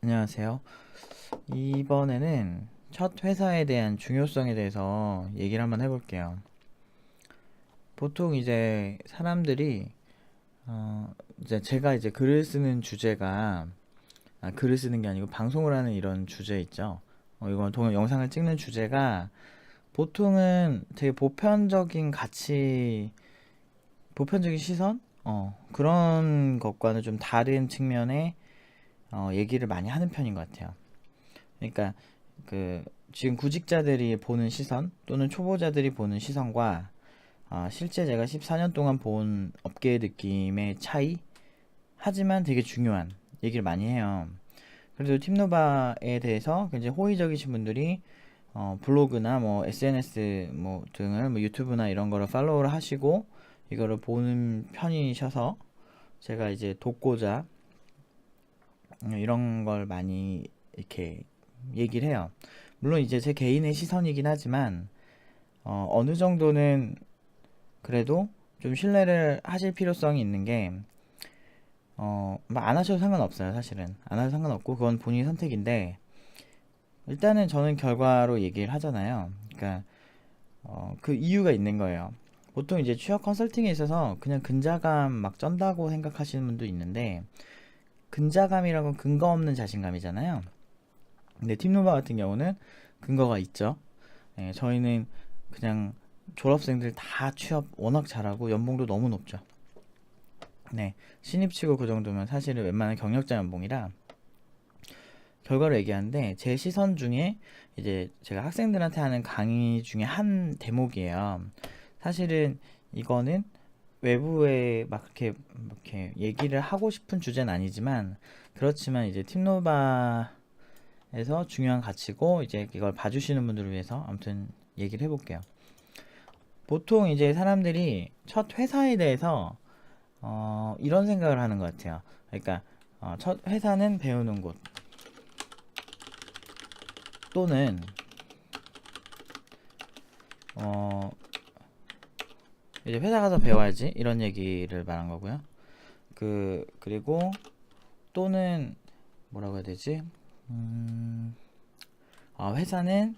안녕하세요. 이번에는 첫 회사에 대한 중요성에 대해서 얘기를 한번 해볼게요. 보통 이제 사람들이 이제 제가 이제 글을 쓰는 주제가 글을 쓰는 게 아니고 방송을 하는 이런 주제 있죠. 이건 영상을 찍는 주제가 보통은 되게 보편적인 가치, 보편적인 시선, 그런 것과는 좀 다른 측면의 얘기를 많이 하는 편인 것 같아요. 그러니까 그 지금 구직자들이 보는 시선 또는 초보자들이 보는 시선과 실제 제가 14년 동안 본 업계의 느낌의 차이, 하지만 되게 중요한 얘기를 많이 해요. 그래도 팀노바에 대해서 굉장히 호의적이신 분들이 블로그나 뭐 SNS 뭐 등을 뭐 유튜브나 이런 거를 팔로우를 하시고 이거를 보는 편이셔서 제가 이제 돕고자 이런 걸 많이 이렇게 얘기를 해요. 물론 이제 제 개인의 시선이긴 하지만 어느 정도는 그래도 좀 신뢰를 하실 필요성이 있는 게 안 하셔도 상관없어요. 사실은 안 하셔도 상관없고 그건 본인 선택인데 일단은 저는 결과로 얘기를 하잖아요. 그러니까 그 이유가 있는 거예요. 보통 이제 취업 컨설팅에 있어서 그냥 근자감 막 쩐다고 생각하시는 분도 있는데 근자감이라는 건 근거 없는 자신감이잖아요. 근데 팀노바 같은 경우는 근거가 있죠. 저희는 그냥 졸업생들 다 취업 워낙 잘하고 연봉도 너무 높죠. 네, 신입치고 그 정도면 사실은 웬만한 경력자 연봉이라 결과를 얘기하는데 제 시선 중에 이제 제가 학생들한테 하는 강의 중에 한 대목이에요. 사실은 이거는 외부에 막 이렇게 얘기를 하고 싶은 주제는 아니지만 그렇지만 이제 팀노바에서 중요한 가치고 이제 이걸 봐주시는 분들을 위해서 아무튼 얘기를 해볼게요. 보통 이제 사람들이 첫 회사에 대해서 이런 생각을 하는 것 같아요. 그러니까 첫 회사는 배우는 곳 또는 어, 이제 회사 가서 배워야지 이런 얘기를 말한 거고요. 그리고 또는 뭐라고 해야 되지? 회사는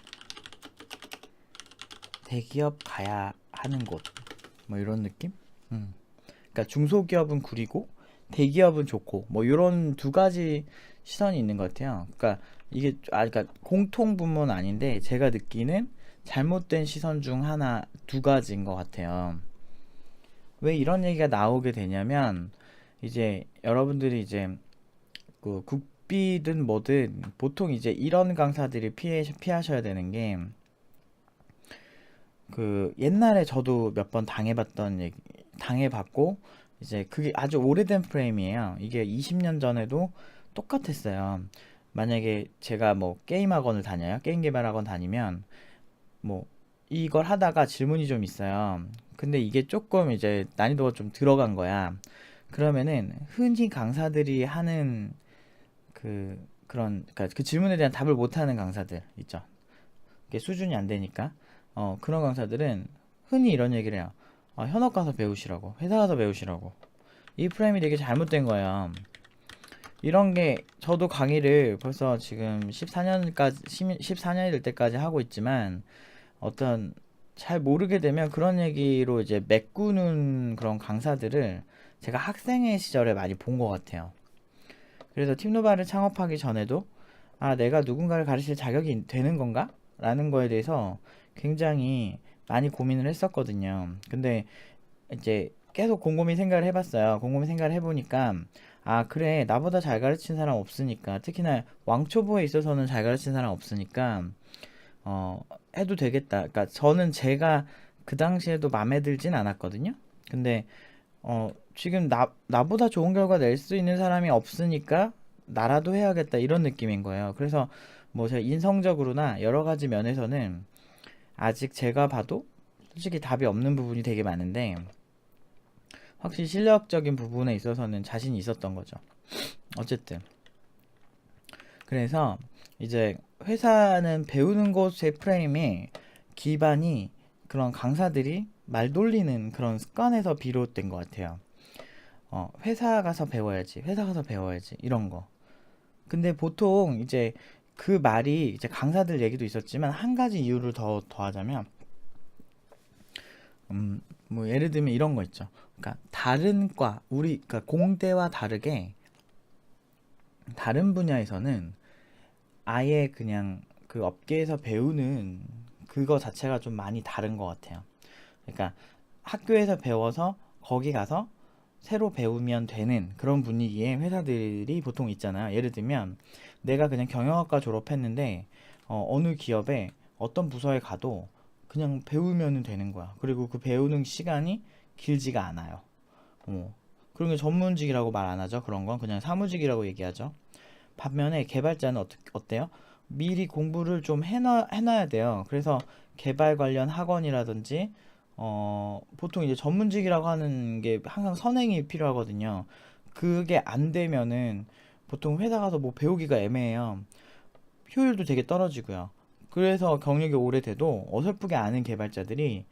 대기업 가야 하는 곳 뭐 이런 느낌? 그러니까 중소기업은 구리고 대기업은 좋고 뭐 이런 두 가지 시선이 있는 것 같아요. 그러니까 이게 그러니까 공통 분모는 아닌데 제가 느끼는 잘못된 시선 중 하나 두 가지인 것 같아요. 왜 이런 얘기가 나오게 되냐면 이제 여러분들이 이제 그 국비든 뭐든 보통 이제 이런 강사들이 피하셔야 되는 게 그 옛날에 저도 몇 번 당해봤던 얘기 당해봤고 이제 그게 아주 오래된 프레임이에요. 이게 20년 전에도 똑같았어요. 만약에 제가 뭐 게임 학원을 다녀요. 게임 개발 학원 다니면 뭐 이걸 하다가 질문이 좀 있어요. 근데 이게 조금 이제 난이도가 좀 들어간 거야. 그러면은 흔히 강사들이 하는 그러니까 그 질문에 대한 답을 못 하는 강사들 있죠. 이게 수준이 안 되니까. 그런 강사들은 흔히 이런 얘기를 해요. 현업 가서 배우시라고. 회사 가서 배우시라고. 이 프레임이 되게 잘못된 거예요. 이런 게 저도 강의를 벌써 지금 14년이 될 때까지 하고 있지만 어떤 잘 모르게 되면 그런 얘기로 이제 메꾸는 그런 강사들을 제가 학생의 시절에 많이 본 것 같아요. 그래서 팀노바를 창업하기 전에도 내가 누군가를 가르칠 자격이 되는 건가? 라는 거에 대해서 굉장히 많이 고민을 했었거든요. 근데 이제 계속 곰곰이 생각을 해봤어요. 곰곰이 생각을 해보니까 그래, 나보다 잘 가르친 사람 없으니까, 특히나 왕초보에 있어서는 잘 가르친 사람 없으니까 어, 해도 되겠다. 그러니까 저는 제가 그 당시에도 마음에 들진 않았거든요. 근데 지금 나보다 좋은 결과 낼 수 있는 사람이 없으니까 나라도 해야겠다 이런 느낌인 거예요. 그래서 뭐 제가 인성적으로나 여러 가지 면에서는 아직 제가 봐도 솔직히 답이 없는 부분이 되게 많은데 확실히 실력적인 부분에 있어서는 자신이 있었던 거죠. 어쨌든 그래서 이제 회사는 배우는 곳의 프레임이 기반이 그런 강사들이 말 돌리는 그런 습관에서 비롯된 것 같아요. 회사 가서 배워야지, 회사 가서 배워야지, 이런 거. 근데 보통 이제 그 말이 이제 강사들 얘기도 있었지만 한 가지 이유를 더 더하자면 뭐 예를 들면 이런 거 있죠. 그러니까 다른 과 우리 그러니까 공대와 다르게 다른 분야에서는 아예 그냥 그 업계에서 배우는 그거 자체가 좀 많이 다른 것 같아요. 그러니까 학교에서 배워서 거기 가서 새로 배우면 되는 그런 분위기의 회사들이 보통 있잖아요. 예를 들면 내가 그냥 경영학과 졸업했는데 어느 기업에 어떤 부서에 가도 그냥 배우면 되는 거야. 그리고 그 배우는 시간이 길지가 않아요. 어. 그런 게 전문직이라고 말 안 하죠. 그런 건 그냥 사무직이라고 얘기하죠. 반면에 개발자는 어때요? 미리 공부를 좀 해놔야 돼요. 그래서 개발 관련 학원이라든지, 보통 이제 전문직이라고 하는 게 항상 선행이 필요하거든요. 그게 안 되면은 보통 회사 가서 뭐 배우기가 애매해요. 효율도 되게 떨어지고요. 그래서 경력이 오래돼도 어설프게 아는 개발자들이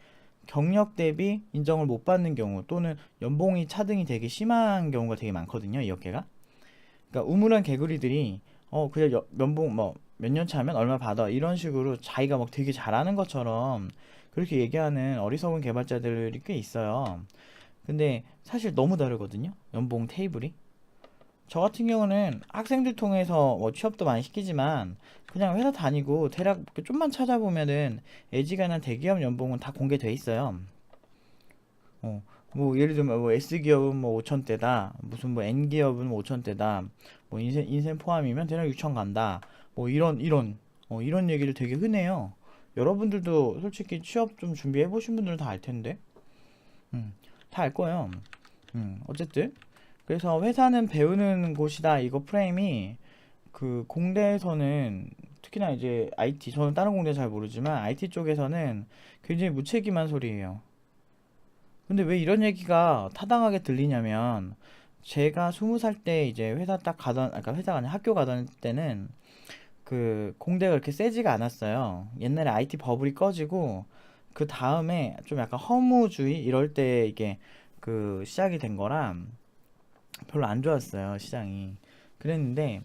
경력 대비 인정을 못 받는 경우 또는 연봉이 차등이 되게 심한 경우가 되게 많거든요, 이 업계가. 그러니까 우물한 개구리들이 그냥 연봉 뭐 몇 년 차면 얼마 받아 이런 식으로 자기가 막 되게 잘하는 것처럼 그렇게 얘기하는 어리석은 개발자들이 꽤 있어요. 근데 사실 너무 다르거든요. 연봉 테이블이. 저 같은 경우는 학생들 통해서 뭐 취업도 많이 시키지만 그냥 회사 다니고 대략 좀만 찾아보면은 애지간한 대기업 연봉은 다 공개돼 있어요. 어, 뭐 예를 들면 뭐 S기업은 뭐 5천대다. 무슨 뭐 N기업은 뭐 5천대다. 뭐 인생 포함이면 대략 6천 간다. 뭐 이런 얘기를 되게 흔해요. 여러분들도 솔직히 취업 좀 준비해 보신 분들은 다 알 텐데. 다 알 거예요. 어쨌든 그래서 회사는 배우는 곳이다. 이거 프레임이 그 공대에서는 특히나 이제 IT 저는 다른 공대 잘 모르지만 IT 쪽에서는 굉장히 무책임한 소리예요. 근데 왜 이런 얘기가 타당하게 들리냐면 제가 20살 때 이제 회사 딱 가던 그러니까 회사가 아니라 학교 가던 때는 그 공대가 그렇게 세지가 않았어요. 옛날에 IT 버블이 꺼지고 그 다음에 좀 약간 허무주의 이럴 때 이게 그 시작이 된 거라 별로 안 좋았어요, 시장이. 그랬는데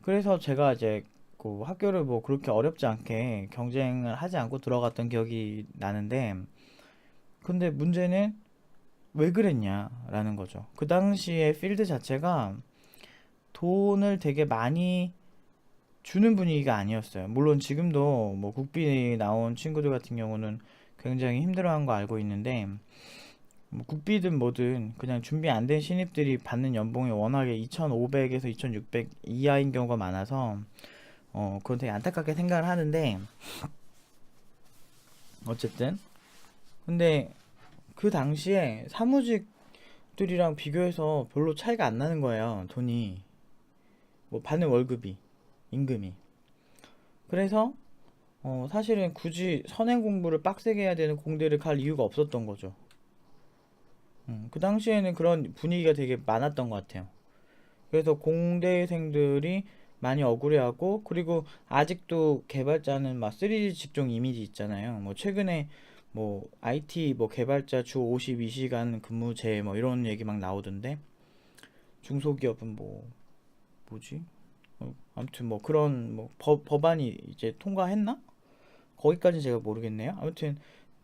그래서 제가 이제 그 학교를 뭐 그렇게 어렵지 않게 경쟁을 하지 않고 들어갔던 기억이 나는데 근데 문제는 왜 그랬냐라는 거죠. 그 당시에 필드 자체가 돈을 되게 많이 주는 분위기가 아니었어요. 물론 지금도 뭐 국비 나온 친구들 같은 경우는 굉장히 힘들어하는 거 알고 있는데 뭐 국비든 뭐든 그냥 준비 안 된 신입들이 받는 연봉이 워낙에 2,500에서 2,600 이하인 경우가 많아서 그건 되게 안타깝게 생각을 하는데 어쨌든 근데 그 당시에 사무직들이랑 비교해서 별로 차이가 안 나는 거예요. 돈이 뭐 받는 월급이 임금이. 그래서 사실은 굳이 선행 공부를 빡세게 해야 되는 공대를 갈 이유가 없었던 거죠. 그 당시에는 그런 분위기가 되게 많았던 것 같아요. 그래서 공대생들이 많이 억울해하고 그리고 아직도 개발자는 막 3D 직종 이미지 있잖아요. 뭐 최근에 뭐 IT 뭐 개발자 주 52시간 근무제 뭐 이런 얘기 막 나오던데 중소기업은 뭐 뭐지? 아무튼 뭐 그런 뭐 법안이 이제 통과했나? 거기까지는 제가 모르겠네요. 아무튼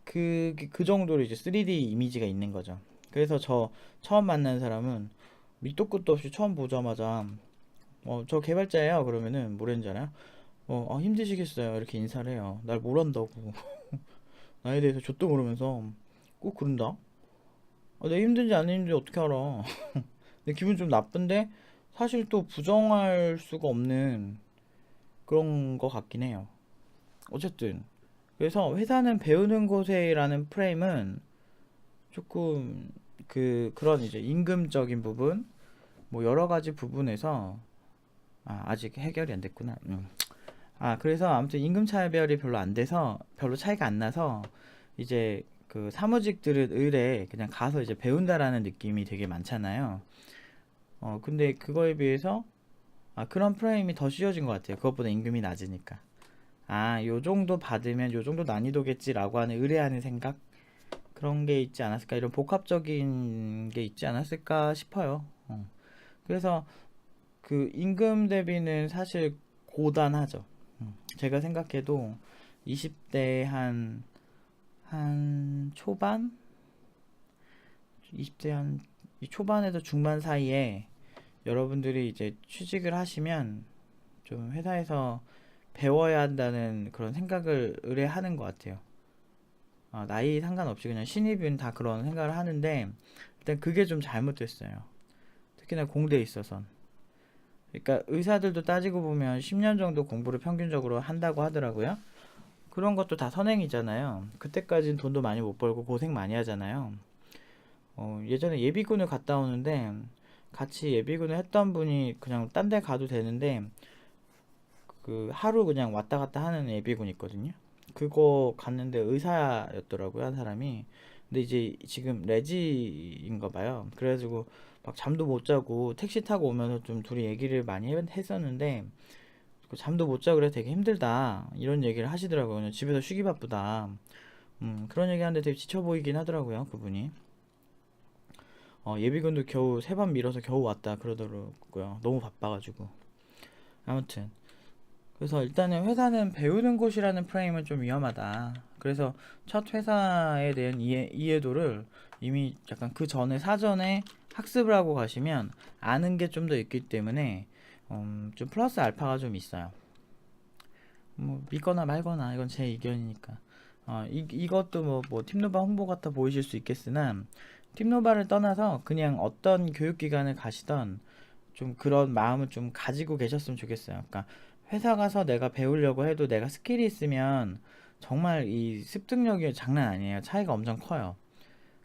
그 정도로 이제 3D 이미지가 있는 거죠. 그래서 저 처음 만난 사람은 밑도 끝도 없이 처음 보자마자 저 개발자예요. 그러면은 뭐랬는지 알아요? 힘드시겠어요. 이렇게 인사를 해요. 날 뭘 안다고. 나에 대해서 좆도 모르면서 꼭 그런다? 내가 힘든지 안 힘든지 어떻게 알아. 근데 기분 좀 나쁜데 사실 또 부정할 수가 없는 그런 거 같긴 해요. 어쨌든 그래서 회사는 배우는 곳에라는 프레임은 조금 그런 이제 임금적인 부분 뭐 여러 가지 부분에서 아직 해결이 안 됐구나. 그래서 아무튼 임금 차별이 별로 안 돼서 별로 차이가 안 나서 이제 그 사무직들은 을에 그냥 가서 이제 배운다라는 느낌이 되게 많잖아요. 근데 그거에 비해서 그런 프레임이 더 씌워진 것 같아요. 그것보다 임금이 낮으니까. 요 정도 받으면 요 정도 난이도겠지라고 하는 의뢰하는 생각? 그런 게 있지 않았을까? 이런 복합적인 게 있지 않았을까 싶어요. 그래서 그 임금 대비는 사실 고단하죠. 제가 생각해도 20대 한 초반? 20대 한 이 초반에서 중반 사이에 여러분들이 이제 취직을 하시면 좀 회사에서 배워야 한다는 그런 생각을 의뢰하는 것 같아요. 나이 상관없이 그냥 신입은 다 그런 생각을 하는데 일단 그게 좀 잘못됐어요. 특히나 공대에 있어선. 그러니까 의사들도 따지고 보면 10년 정도 공부를 평균적으로 한다고 하더라고요. 그런 것도 다 선행이잖아요. 그때까지는 돈도 많이 못 벌고 고생 많이 하잖아요. 예전에 예비군을 갔다 오는데 같이 예비군을 했던 분이 그냥 딴 데 가도 되는데 그 하루 그냥 왔다 갔다 하는 예비군 있거든요. 그거 갔는데 의사였더라고요, 한 사람이. 근데 이제 지금 레지인가 봐요. 그래가지고 막 잠도 못 자고 택시 타고 오면서 좀 둘이 얘기를 많이 했었는데 그 잠도 못 자고 그래 되게 힘들다 이런 얘기를 하시더라고요. 그냥 집에서 쉬기 바쁘다. 그런 얘기 하는데 되게 지쳐 보이긴 하더라고요, 그분이. 예비군도 겨우 세 번 밀어서 겨우 왔다 그러더라고요. 너무 바빠가지고. 아무튼 그래서 일단은 회사는 배우는 곳이라는 프레임은 좀 위험하다. 그래서 첫 회사에 대한 이해도를 이미 약간 그 전에 사전에 학습을 하고 가시면 아는 게 좀 더 있기 때문에 좀 플러스 알파가 좀 있어요. 뭐 믿거나 말거나 이건 제 의견이니까. 이것도 뭐 팀노바 홍보 같아 보이실 수 있겠으나 팀노바를 떠나서 그냥 어떤 교육기관을 가시던 좀 그런 마음을 좀 가지고 계셨으면 좋겠어요. 그러니까 회사 가서 내가 배우려고 해도 내가 스킬이 있으면 정말 이 습득력이 장난 아니에요. 차이가 엄청 커요.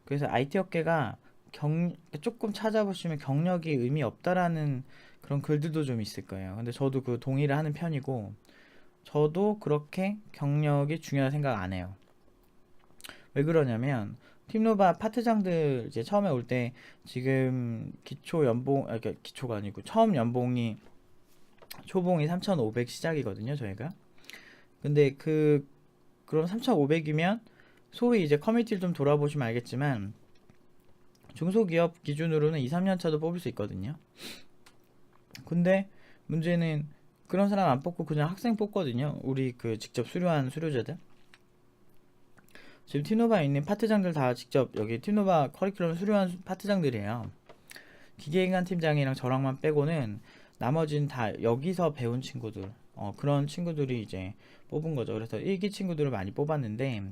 그래서 IT 업계가 조금 찾아보시면 경력이 의미 없다라는 그런 글들도 좀 있을 거예요. 근데 저도 그 동의를 하는 편이고, 저도 그렇게 경력이 중요하다 생각 안 해요. 왜 그러냐면, 팀노바 파트장들 이제 처음에 올 때 지금 기초 연봉, 그러니까 기초가 아니고 처음 연봉이 초봉이 3,500 시작이거든요, 저희가. 근데 그럼 3,500이면 소위 이제 커뮤니티를 좀 돌아보시면 알겠지만 중소기업 기준으로는 2, 3년 차도 뽑을 수 있거든요. 근데 문제는 그런 사람 안 뽑고 그냥 학생 뽑거든요. 우리 그 직접 수료한 수료자들. 지금 티노바에 있는 파트장들 다 직접 여기 티노바 커리큘럼 수료한 파트장들이에요. 기계인간 팀장이랑 저랑만 빼고는 나머지는 다 여기서 배운 친구들. 그런 친구들이 이제 뽑은 거죠. 그래서 일기 친구들을 많이 뽑았는데,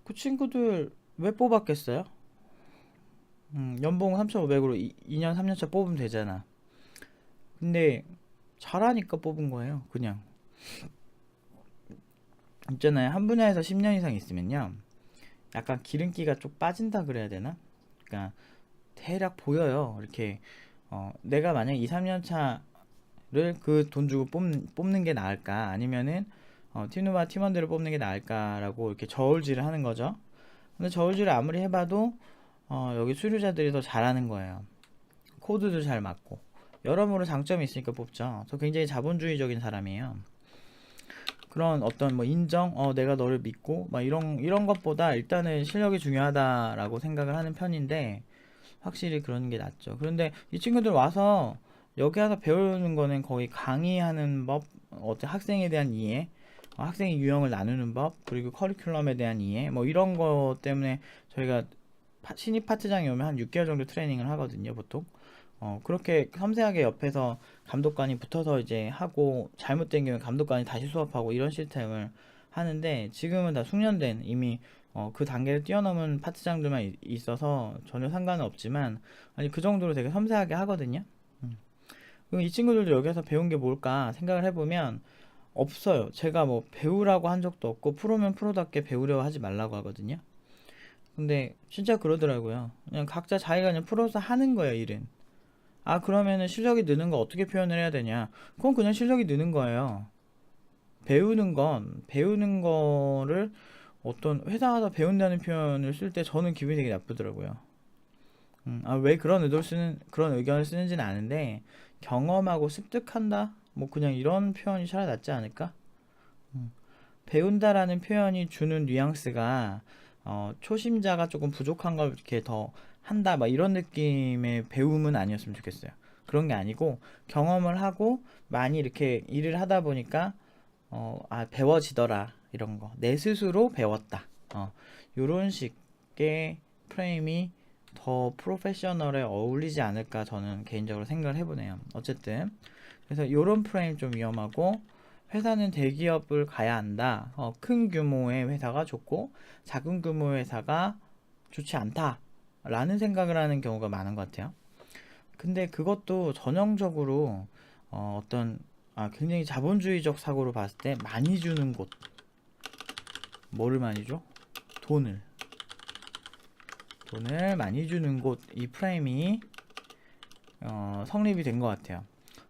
그 친구들 왜 뽑았겠어요? 연봉 3,500으로 2년 3년차 뽑으면 되잖아. 근데 잘하니까 뽑은 거예요. 그냥 있잖아요. 한 분야에서 10년 이상 있으면요, 약간 기름기가 좀 빠진다 그래야 되나? 그러니까 대략 보여요. 이렇게 내가 만약 2, 3년 차를 그 돈 주고 뽑는 게 나을까? 아니면은 팀누바 팀원들을 뽑는 게 나을까라고 이렇게 저울질을 하는 거죠. 근데 저울질을 아무리 해봐도 여기 수료자들이 더 잘하는 거예요. 코드도 잘 맞고 여러모로 장점이 있으니까 뽑죠. 저 굉장히 자본주의적인 사람이에요. 그런 어떤 뭐 인정, 내가 너를 믿고 막 이런 것보다 일단은 실력이 중요하다라고 생각을 하는 편인데 확실히 그런 게 낫죠. 그런데 이 친구들 와서 여기 와서 배우는 거는 거의 강의하는 법, 어떤 학생에 대한 이해, 학생의 유형을 나누는 법, 그리고 커리큘럼에 대한 이해, 뭐 이런 거 때문에 저희가 신입 파트장이 오면 한 6개월 정도 트레이닝을 하거든요, 보통. 그렇게 섬세하게 옆에서 감독관이 붙어서 이제 하고 잘못된 경우에 감독관이 다시 수업하고 이런 시스템을 하는데 지금은 다 숙련된 이미 그 단계를 뛰어넘은 파트장들만 있어서 전혀 상관은 없지만 아니 그 정도로 되게 섬세하게 하거든요. 그럼 이 친구들도 여기서 배운 게 뭘까 생각을 해보면 없어요. 제가 뭐 배우라고 한 적도 없고 프로면 프로답게 배우려 하지 말라고 하거든요. 근데 진짜 그러더라고요. 그냥 각자 자기가 그냥 프로서 하는 거예요, 일은. 그러면은 실력이 느는 거 어떻게 표현을 해야 되냐? 그건 그냥 실력이 느는 거예요. 배우는 거를 어떤 회사에서 배운다는 표현을 쓸 때 저는 기분이 되게 나쁘더라고요. 왜 그런 의견을 쓰는지는 아는데, 경험하고 습득한다? 뭐 그냥 이런 표현이 차라리 낫지 않을까? 배운다라는 표현이 주는 뉘앙스가 초심자가 조금 부족한 걸 이렇게 더 한다 막 이런 느낌의 배움은 아니었으면 좋겠어요. 그런 게 아니고 경험을 하고 많이 이렇게 일을 하다 보니까 배워지더라 이런 거. 내 스스로 배웠다. 요런 식의 프레임이 더 프로페셔널에 어울리지 않을까 저는 개인적으로 생각을 해보네요. 어쨌든 그래서 요런 프레임 좀 위험하고 회사는 대기업을 가야 한다. 큰 규모의 회사가 좋고 작은 규모의 회사가 좋지 않다. 라는 생각을 하는 경우가 많은 것 같아요. 근데 그것도 전형적으로 어떤 굉장히 자본주의적 사고로 봤을 때 많이 주는 곳. 뭐를 많이 줘? 돈을 많이 주는 곳. 이 프레임이 성립이 된 것 같아요.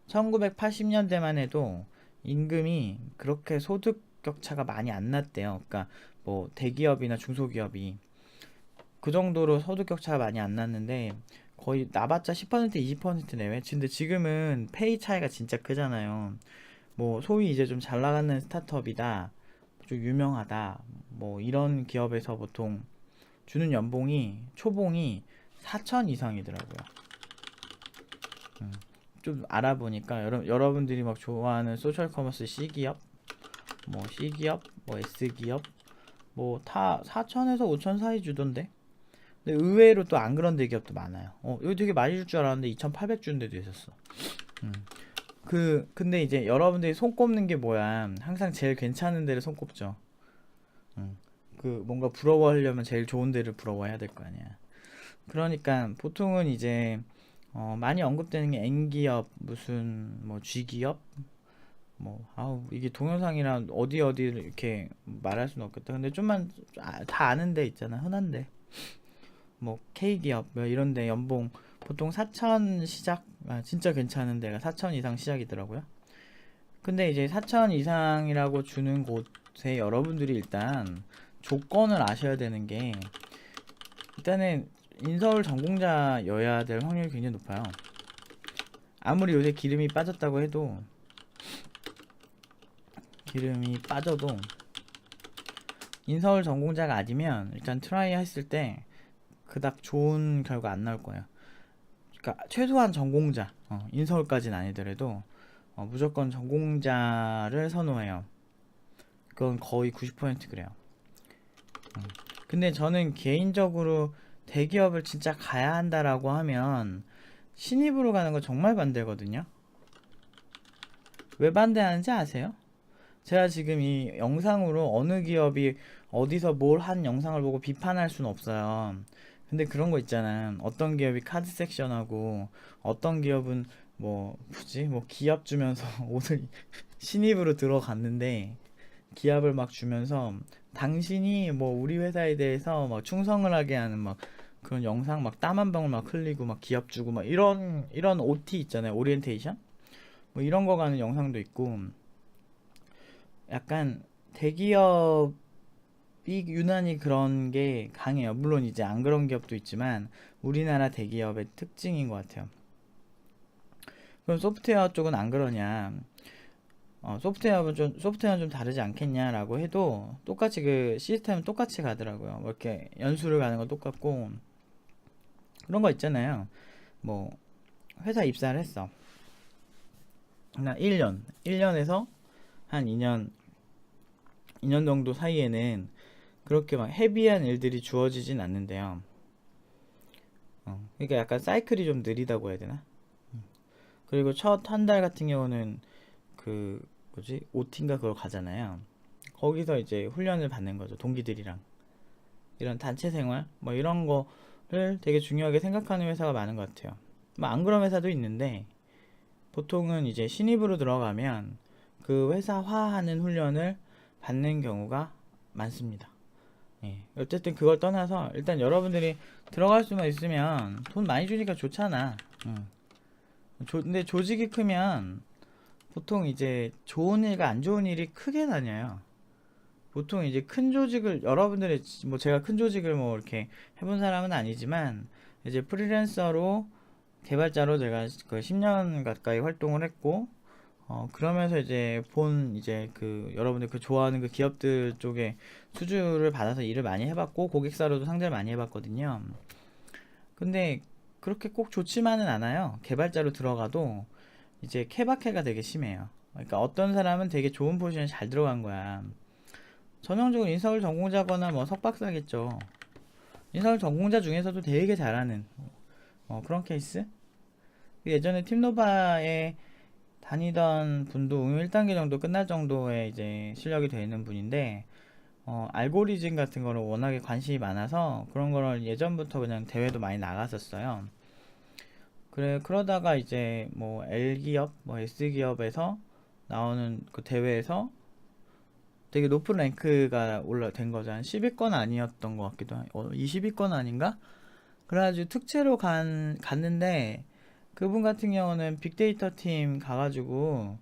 1980년대만 해도 임금이 그렇게 소득 격차가 많이 안 났대요. 그러니까 뭐 대기업이나 중소기업이 그 정도로 소득 격차가 많이 안 났는데 거의 나봤자 10% 20% 내외. 근데 지금은 페이 차이가 진짜 크잖아요. 뭐 소위 이제 좀 잘 나가는 스타트업이다, 좀 유명하다, 뭐 이런 기업에서 보통 주는 연봉이 초봉이 4천 이상이더라고요. 좀 알아보니까 여러분들이 막 좋아하는 소셜 커머스 C기업, 뭐 C기업, 뭐 S기업, 뭐 다 4천에서 5천 사이 주던데. 근데 의외로 또 안 그런 대기업도 많아요. 여기 되게 많이 줄 줄 알았는데 2,800 주는 데도 있었어. 음. 근데 이제 여러분들이 손 꼽는 게 뭐야? 항상 제일 괜찮은 데를 손 꼽죠. 음. 뭔가 부러워하려면 제일 좋은 데를 부러워해야 될 거 아니야. 그러니까 보통은 이제 많이 언급되는 게 N기업, 무슨 뭐 G기업, 뭐 아우 이게 동영상이랑 어디 이렇게 말할 수는 없겠다. 근데 좀만 다 아는 데 있잖아. 흔한데. 뭐 K기업 뭐 이런 데 연봉 보통 4천 시작, 진짜 괜찮은 데가 4천 이상 시작이더라고요. 근데 이제 4천 이상이라고 주는 곳에 여러분들이 일단 조건을 아셔야 되는 게, 일단은 인서울 전공자여야 될 확률이 굉장히 높아요. 아무리 요새 기름이 빠졌다고 해도, 기름이 빠져도 인서울 전공자가 아니면 일단 트라이 했을 때 그닥 좋은 결과 안 나올 거예요. 그러니까 최소한 전공자, 인서울까지는 아니더라도 무조건 전공자를 선호해요. 그건 거의 90% 그래요. 근데 저는 개인적으로 대기업을 진짜 가야 한다라고 하면 신입으로 가는 거 정말 반대거든요. 왜 반대하는지 아세요? 제가 지금 이 영상으로 어느 기업이 어디서 뭘 한 영상을 보고 비판할 수는 없어요. 근데 그런 거 있잖아. 어떤 기업이 카드 섹션하고 어떤 기업은 뭐 뭐지? 뭐 기합 주면서 오늘 신입으로 들어갔는데 기합을 막 주면서 당신이 뭐 우리 회사에 대해서 막 충성을 하게 하는 막 그런 영상, 막 땀 한 방울 막 흘리고 막 기합 주고 막 이런 OT 있잖아요. 오리엔테이션? 뭐 이런 거 가는 영상도 있고, 약간 대기업이 유난히 그런 게 강해요. 물론 이제 안 그런 기업도 있지만 우리나라 대기업의 특징인 것 같아요. 그럼 소프트웨어 쪽은 안 그러냐? 소프트웨어는 좀 다르지 않겠냐라고 해도 똑같이 그 시스템은 똑같이 가더라고요. 뭐 이렇게 연수를 가는 건 똑같고, 그런 거 있잖아요. 뭐 회사 입사를 했어. 나 1년에서 한 2년 정도 사이에는 그렇게 막 헤비한 일들이 주어지진 않는데요. 그러니까 약간 사이클이 좀 느리다고 해야 되나? 그리고 첫 한 달 같은 경우는 그 뭐지? OT인가 그걸 가잖아요. 거기서 이제 훈련을 받는 거죠. 동기들이랑. 이런 단체 생활 뭐 이런 거를 되게 중요하게 생각하는 회사가 많은 것 같아요. 뭐 안 그런 회사도 있는데 보통은 이제 신입으로 들어가면 그 회사화하는 훈련을 받는 경우가 많습니다. 예. 어쨌든 그걸 떠나서 일단 여러분들이 들어갈 수만 있으면 돈 많이 주니까 좋잖아. 근데 조직이 크면 보통 이제 좋은 일과 안 좋은 일이 크게 나뉘어요. 보통 이제 큰 조직을 여러분들이 뭐 제가 큰 조직을 뭐 이렇게 해본 사람은 아니지만 이제 프리랜서로 개발자로 제가 그 10년 가까이 활동을 했고, 그러면서 이제 그 여러분들 그 좋아하는 그 기업들 쪽에 수주를 받아서 일을 많이 해봤고 고객사로도 상대를 많이 해봤거든요. 근데 그렇게 꼭 좋지만은 않아요. 개발자로 들어가도 이제 케바케가 되게 심해요. 그러니까 어떤 사람은 되게 좋은 포지션에 잘 들어간 거야. 전형적으로 인서울 전공자거나 뭐 석박사겠죠. 인서울 전공자 중에서도 되게 잘하는 그런 케이스? 예전에 팀노바에 다니던 분도 응용 1단계 정도 끝날 정도의 이제 실력이 되는 분인데 알고리즘 같은 거를 워낙에 관심이 많아서 그런 거를 예전부터 그냥 대회도 많이 나갔었어요. 그러다가 이제 뭐 L기업, 뭐 S기업에서 나오는 그 대회에서 되게 높은 랭크가 된 거죠. 한 10위권 아니었던 것 같기도 하고, 20위권 아닌가? 그래가지고 특채로 갔는데, 그분 같은 경우는 빅데이터 팀 가가지고,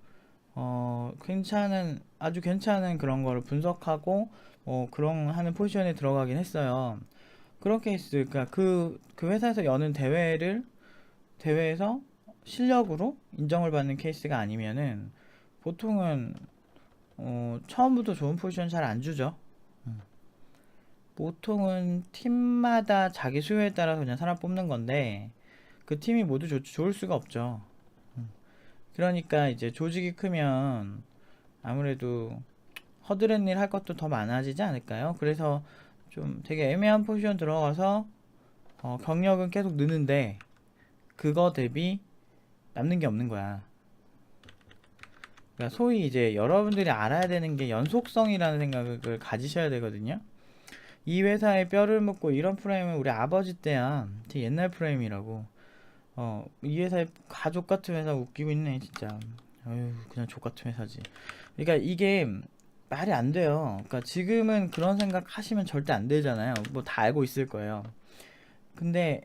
아주 괜찮은 그런 거를 분석하고, 그런 하는 포지션에 들어가긴 했어요. 그런 케이스, 그러니까 그 회사에서 여는 대회에서 실력으로 인정을 받는 케이스가 아니면은, 보통은 처음부터 좋은 포지션 잘 안 주죠. 보통은 팀마다 자기 수요에 따라서 그냥 사람 뽑는 건데 그 팀이 모두 좋을 수가 없죠. 그러니까 이제 조직이 크면 아무래도 허드렛 일 할 것도 더 많아지지 않을까요? 그래서 좀 되게 애매한 포지션 들어가서 경력은 계속 느는데 그거 대비 남는 게 없는 거야. 그러니까 소위 이제 여러분들이 알아야 되는 게 연속성이라는 생각을 가지셔야 되거든요. 이 회사에 뼈를 묻고 이런 프레임은 우리 아버지 때야. 되게 옛날 프레임이라고. 이 회사에 가족 같은 회사 웃기고 있네, 진짜. 어휴, 그냥 족 같은 회사지. 그러니까 이게 말이 안 돼요. 그러니까 지금은 그런 생각 하시면 절대 안 되잖아요. 뭐 다 알고 있을 거예요. 근데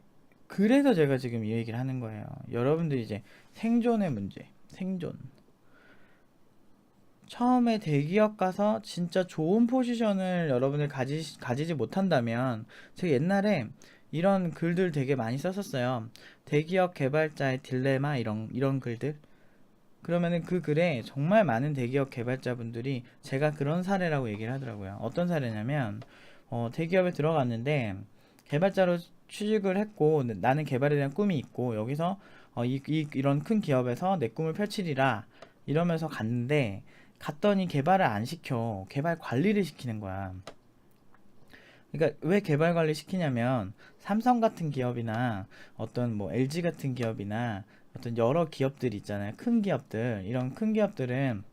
그래서 제가 지금 이 얘기를 하는 거예요. 여러분들이 이제 생존의 문제, 생존. 처음에 대기업 가서 진짜 좋은 포지션을 여러분들 가지지 못한다면 제가 옛날에 이런 글들 되게 많이 썼었어요. 대기업 개발자의 딜레마 이런 글들. 그러면은 그 글에 정말 많은 대기업 개발자분들이 제가 그런 사례라고 얘기를 하더라고요. 어떤 사례냐면 대기업에 들어갔는데 개발자로 취직을 했고 나는 개발에 대한 꿈이 있고 여기서 이런 큰 기업에서 내 꿈을 펼치리라 이러면서 갔는데 갔더니 개발을 안 시켜. 개발 관리를 시키는 거야. 그러니까 왜 개발 관리 시키냐면 삼성 같은 기업이나 어떤 뭐 LG 같은 기업이나 어떤 여러 기업들 있잖아요. 큰 기업들. 이런 큰 기업들은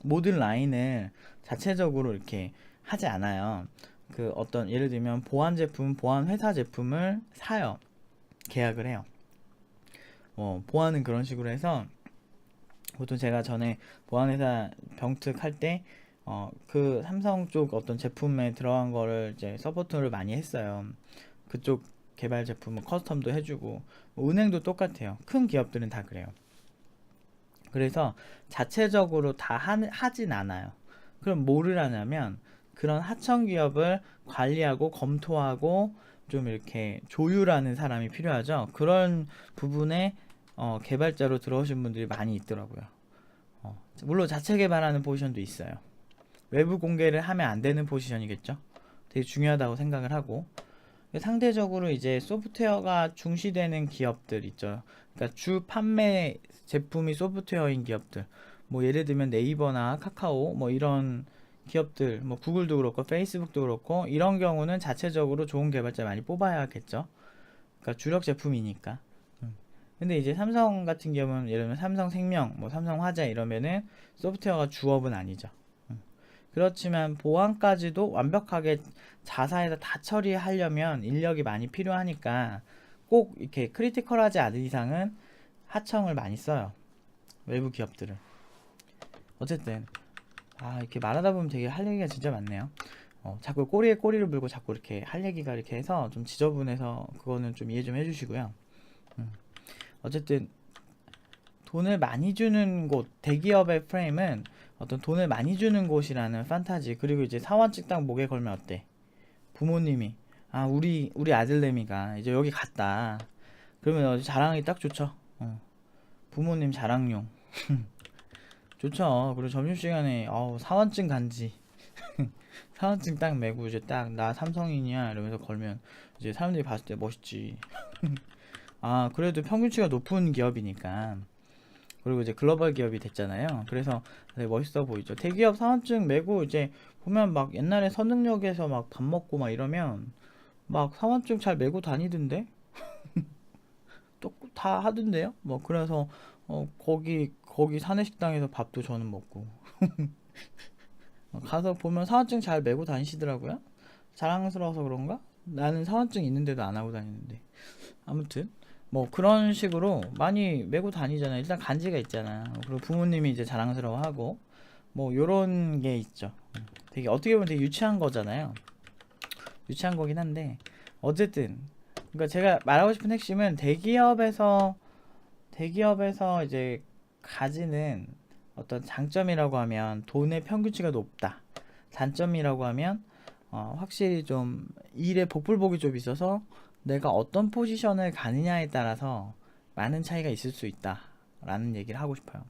모든 라인을 자체적으로 이렇게 하지 않아요. 그 어떤 예를 들면 보안 회사 제품을 사요. 계약을 해요. 보안은 그런 식으로 해서 보통 제가 전에 보안회사 병특 할 때, 그 삼성 쪽 어떤 제품에 들어간 거를 이제 서포트를 많이 했어요. 그쪽 개발 제품은 커스텀도 해주고, 뭐 은행도 똑같아요. 큰 기업들은 다 그래요. 그래서 자체적으로 다 하진 않아요. 그럼 뭐를 하냐면, 그런 하청 기업을 관리하고 검토하고 좀 이렇게 조율하는 사람이 필요하죠. 그런 부분에 개발자로 들어오신 분들이 많이 있더라고요. 물론 자체 개발하는 포지션도 있어요. 외부 공개를 하면 안 되는 포지션이겠죠. 되게 중요하다고 생각을 하고 상대적으로 이제 소프트웨어가 중시되는 기업들 있죠. 그러니까 주 판매 제품이 소프트웨어인 기업들. 뭐 예를 들면 네이버나 카카오 뭐 이런 기업들, 뭐 구글도 그렇고 페이스북도 그렇고 이런 경우는 자체적으로 좋은 개발자 많이 뽑아야겠죠. 그러니까 주력 제품이니까. 근데 이제 삼성 같은 경우는 예를 들면 삼성생명, 뭐 삼성화재 이러면은 소프트웨어가 주업은 아니죠. 그렇지만 보안까지도 완벽하게 자사에서 다 처리하려면 인력이 많이 필요하니까 꼭 이렇게 크리티컬하지 않은 이상은 하청을 많이 써요. 외부 기업들은. 어쨌든 이렇게 말하다 보면 되게 할 얘기가 진짜 많네요. 자꾸 꼬리에 꼬리를 물고 자꾸 이렇게 할 얘기가 이렇게 해서 좀 지저분해서 그거는 좀 이해 좀 해주시고요. 어쨌든 돈을 많이 주는 곳, 대기업의 프레임은 어떤 돈을 많이 주는 곳이라는 판타지. 그리고 이제 사원증 딱 목에 걸면 어때? 부모님이 우리 아들내미가 이제 여기 갔다. 그러면 자랑하기 딱 좋죠. 부모님 자랑용. 좋죠. 그리고 점심시간에 사원증 간지. 사원증 딱 메고 이제 딱 나 삼성인이야 이러면서 걸면 이제 사람들이 봤을 때 멋있지. 아, 그래도 평균치가 높은 기업이니까. 그리고 이제 글로벌 기업이 됐잖아요. 그래서 되게 멋있어 보이죠. 대기업 사원증 메고 이제 보면 막 옛날에 선릉역에서 막 밥 먹고 막 이러면 막 사원증 잘 메고 다니던데? 또 다 하던데요? 뭐 그래서 거기 사내식당에서 밥도 저는 먹고 가서 보면 사원증 잘 메고 다니시더라고요. 자랑스러워서 그런가? 나는 사원증 있는데도 안 하고 다니는데. 아무튼 뭐 그런 식으로 많이 메고 다니잖아요. 일단 간지가 있잖아. 그리고 부모님이 이제 자랑스러워하고 뭐 요런 게 있죠. 되게 어떻게 보면 되게 유치한 거잖아요. 유치한 거긴 한데 어쨌든 그러니까 제가 말하고 싶은 핵심은 대기업에서 이제 가지는 어떤 장점이라고 하면 돈의 평균치가 높다. 단점이라고 하면 확실히 좀 일의 복불복이 좀 있어서 내가 어떤 포지션을 가느냐에 따라서 많은 차이가 있을 수 있다 라는 얘기를 하고 싶어요.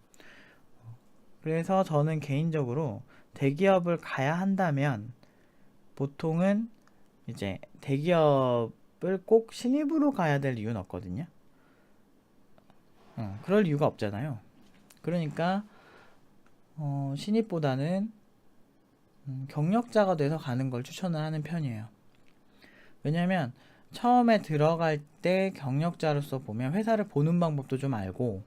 그래서 저는 개인적으로 대기업을 가야 한다면 보통은 이제 대기업을 꼭 신입으로 가야 될 이유는 없거든요. 그럴 이유가 없잖아요. 그러니까 신입보다는 경력자가 돼서 가는 걸 추천을 하는 편이에요. 왜냐면 처음에 들어갈 때 경력자로서 보면 회사를 보는 방법도 좀 알고,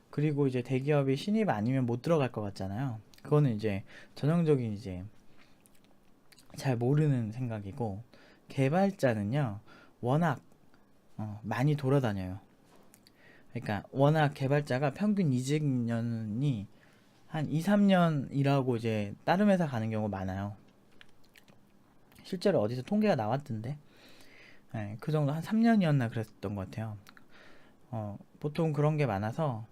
그리고 이제 대기업이 신입 아니면 못 들어갈 것 같잖아요. 그거는 이제 전형적인 이제 잘 모르는 생각이고, 개발자는요 워낙 많이 돌아다녀요. 그러니까 워낙 개발자가 평균 이직년이 한 2, 3년 일하고 이제 다른 회사 가는 경우가 많아요. 실제로 어디서 통계가 나왔던데, 네, 그 정도 한 3년이었나 그랬던 것 같아요. 보통 그런 게 많아서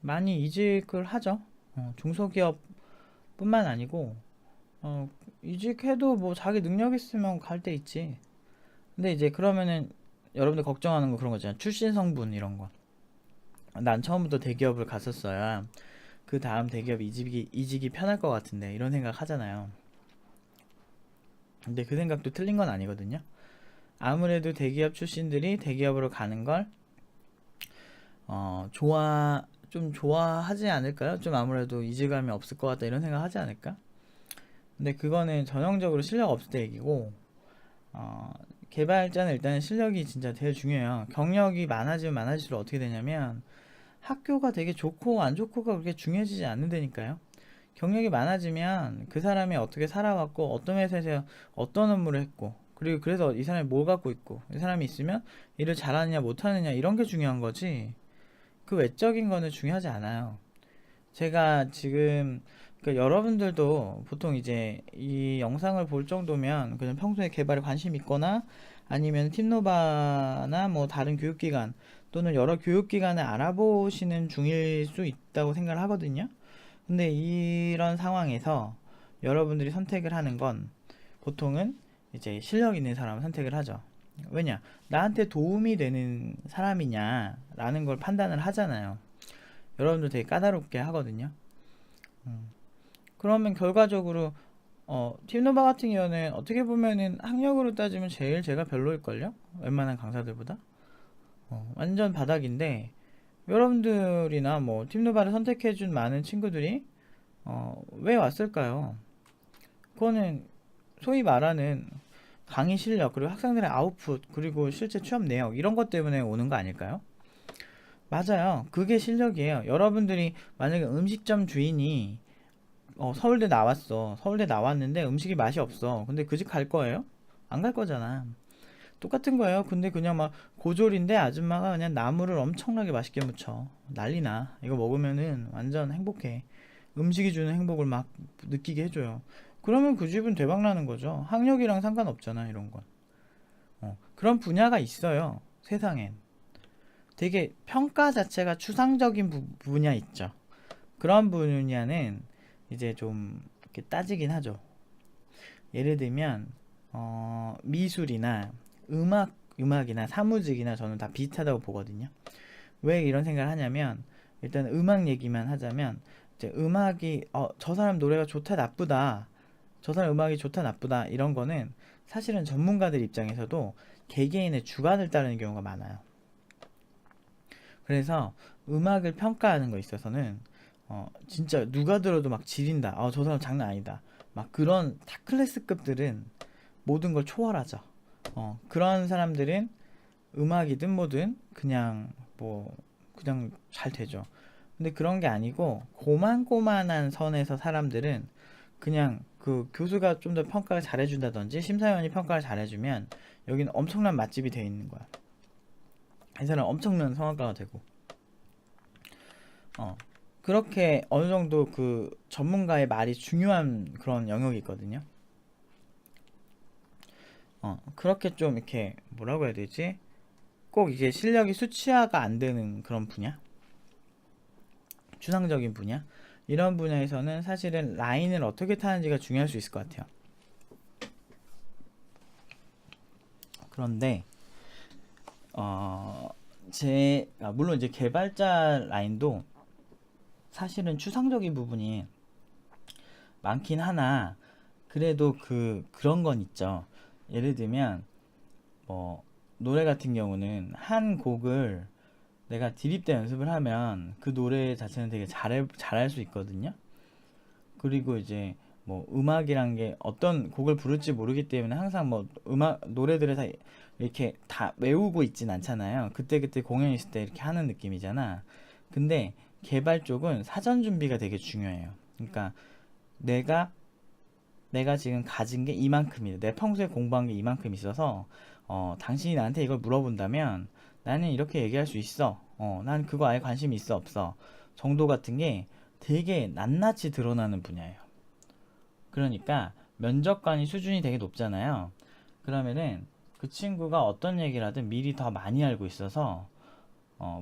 많이 이직을 하죠. 중소기업뿐만 아니고 이직해도 뭐 자기 능력 있으면 갈 데 있지. 근데 이제 그러면은 여러분들 걱정하는 거 그런 거잖아요. 출신 성분 이런 거. 난 처음부터 대기업을 갔었어야 그 다음 대기업 이직이 편할 것 같은데 이런 생각 하잖아요. 근데 그 생각도 틀린 건 아니거든요. 아무래도 대기업 출신들이 대기업으로 가는 걸 좀 좋아하지 않을까요? 좀 아무래도 이질감이 없을 것 같다 이런 생각 하지 않을까? 근데 그거는 전형적으로 실력 없을 때 얘기고, 개발자는 일단 실력이 진짜 되게 중요해요. 경력이 많아지면 많아질수록 어떻게 되냐면 학교가 되게 좋고 안 좋고가 그렇게 중요해지지 않는다니까요. 경력이 많아지면 그 사람이 어떻게 살아왔고 어떤 회사에서 어떤 업무를 했고, 그리고 그래서 이 사람이 뭘 갖고 있고, 이 사람이 있으면 일을 잘하느냐 못하느냐 이런 게 중요한 거지, 그 외적인 거는 중요하지 않아요. 제가 지금 그러니까 여러분들도 보통 이제 이 영상을 볼 정도면 그냥 평소에 개발에 관심 있거나 아니면 팀노바나 뭐 다른 교육기관 또는 여러 교육기관을 알아보시는 중일 수 있다고 생각을 하거든요. 근데 이런 상황에서 여러분들이 선택을 하는 건 보통은 이제 실력 있는 사람을 선택을 하죠. 왜냐? 나한테 도움이 되는 사람이냐라는 걸 판단을 하잖아요. 여러분들 되게 까다롭게 하거든요. 음. 그러면 결과적으로 팀노바 같은 경우는 어떻게 보면은 학력으로 따지면 제일 제가 별로일걸요? 웬만한 강사들보다. 완전 바닥인데 여러분들이나 뭐 팀노바를 선택해준 많은 친구들이 왜 왔을까요? 그거는 소위 말하는 강의 실력, 그리고 학생들의 아웃풋, 그리고 실제 취업 내역 이런 것 때문에 오는 거 아닐까요? 맞아요. 그게 실력이에요. 여러분들이 만약에 음식점 주인이 서울대 나왔어. 서울대 나왔는데 음식이 맛이 없어. 근데 그 집 갈 거예요? 안 갈 거잖아. 똑같은 거예요. 근데 그냥 막 고졸인데 아줌마가 그냥 나물을 엄청나게 맛있게 무쳐. 난리나. 이거 먹으면은 완전 행복해. 음식이 주는 행복을 막 느끼게 해줘요. 그러면 그 집은 대박 나는 거죠. 학력이랑 상관없잖아, 이런 건. 그런 분야가 있어요. 세상엔. 되게 평가 자체가 추상적인 분야 있죠. 그런 분야는 이제 좀 이렇게 따지긴 하죠. 예를 들면 미술이나 음악이나 사무직이나 저는 다 비슷하다고 보거든요. 왜 이런 생각을 하냐면 일단 음악 얘기만 하자면 이제 음악이 저 사람 노래가 좋다 나쁘다 저 사람 음악이 좋다 나쁘다 이런 거는 사실은 전문가들 입장에서도 개개인의 주관을 따르는 경우가 많아요. 그래서 음악을 평가하는 거 있어서는 진짜 누가 들어도 막 지린다. 저 사람 장난 아니다. 막 그런 탑클래스급들은 모든 걸 초월하죠. 그런 사람들은 음악이든 뭐든 그냥 뭐 그냥 잘 되죠. 근데 그런 게 아니고 고만고만한 선에서 사람들은 그냥 그 교수가 좀 더 평가를 잘해준다든지 심사위원이 평가를 잘해주면 여기는 엄청난 맛집이 돼 있는 거야. 이 사람 엄청난 성악가가 되고 그렇게 어느 정도 그 전문가의 말이 중요한 그런 영역이 있거든요. 그렇게 좀 이렇게 뭐라고 해야 되지? 꼭 이게 실력이 수치화가 안 되는 그런 분야? 추상적인 분야? 이런 분야에서는 사실은 라인을 어떻게 타는지가 중요할 수 있을 것 같아요. 그런데 물론 이제 개발자 라인도 사실은 추상적인 부분이 많긴 하나 그래도 그런 건 있죠. 예를 들면 뭐 노래 같은 경우는 한 곡을 내가 드립 때 연습을 하면 그 노래 자체는 되게 잘할 수 있거든요. 그리고 이제 뭐 음악이란 게 어떤 곡을 부를지 모르기 때문에 항상 뭐 노래들을 다 이렇게 다 외우고 있진 않잖아요. 그때그때 공연 있을 때 이렇게 하는 느낌이잖아. 근데 개발 쪽은 사전 준비가 되게 중요해요. 그러니까 내가 지금 가진 게 이만큼이다. 내 평소에 공부한 게 이만큼 있어서 당신이 나한테 이걸 물어본다면 나는 이렇게 얘기할 수 있어. 난 그거 아예 관심이 있어 없어. 정도 같은 게 되게 낱낱이 드러나는 분야예요. 그러니까 면접관이 수준이 되게 높잖아요. 그러면은 그 친구가 어떤 얘기를 하든 미리 더 많이 알고 있어서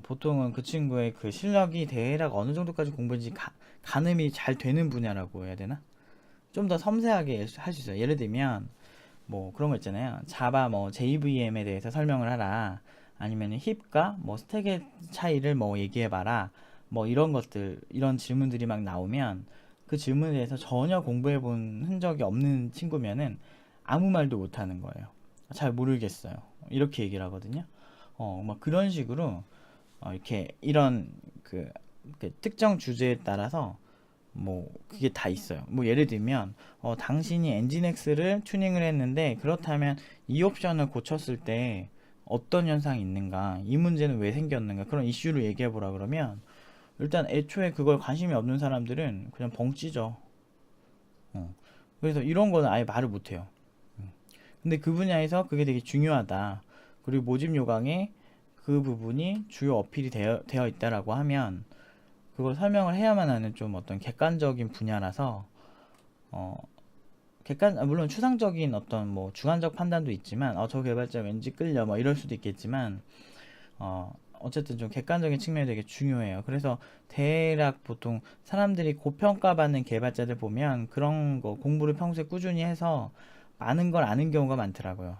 보통은 그 친구의 그 실력이 대략 어느 정도까지 공부인지 가늠이 잘 되는 분야라고 해야 되나? 좀 더 섬세하게 할 수 있어요. 예를 들면 뭐 그런 거 있잖아요. 자바 뭐 JVM에 대해서 설명을 하라. 아니면 힙과 뭐 스택의 차이를 뭐 얘기해봐라. 뭐 이런 것들 이런 질문들이 막 나오면 그 질문에 대해서 전혀 공부해 본 흔적이 없는 친구면은 아무 말도 못 하는 거예요. 잘 모르겠어요. 이렇게 얘기를 하거든요. 막 그런 식으로 이렇게 이런 그 특정 주제에 따라서 뭐 그게 다 있어요. 뭐 예를 들면 당신이 엔진X를 튜닝을 했는데 그렇다면 이 옵션을 고쳤을 때 어떤 현상이 있는가, 이 문제는 왜 생겼는가 그런 이슈를 얘기해 보라 그러면 일단 애초에 그걸 관심이 없는 사람들은 그냥 벙찌죠. 그래서 이런 거는 아예 말을 못 해요. 근데 그 분야에서 그게 되게 중요하다. 그리고 모집 요강에 그 부분이 주요 어필이 되어 있다라고 하면 그걸 설명을 해야만 하는 좀 어떤 객관적인 분야라서 어 물론 추상적인 어떤 뭐 주관적 판단도 있지만 저 개발자 왠지 끌려 뭐 이럴 수도 있겠지만 어쨌든 좀 객관적인 측면이 되게 중요해요. 그래서 대략 보통 사람들이 고평가받는 개발자들 보면 그런 거 공부를 평소에 꾸준히 해서 많은 걸 아는 경우가 많더라고요.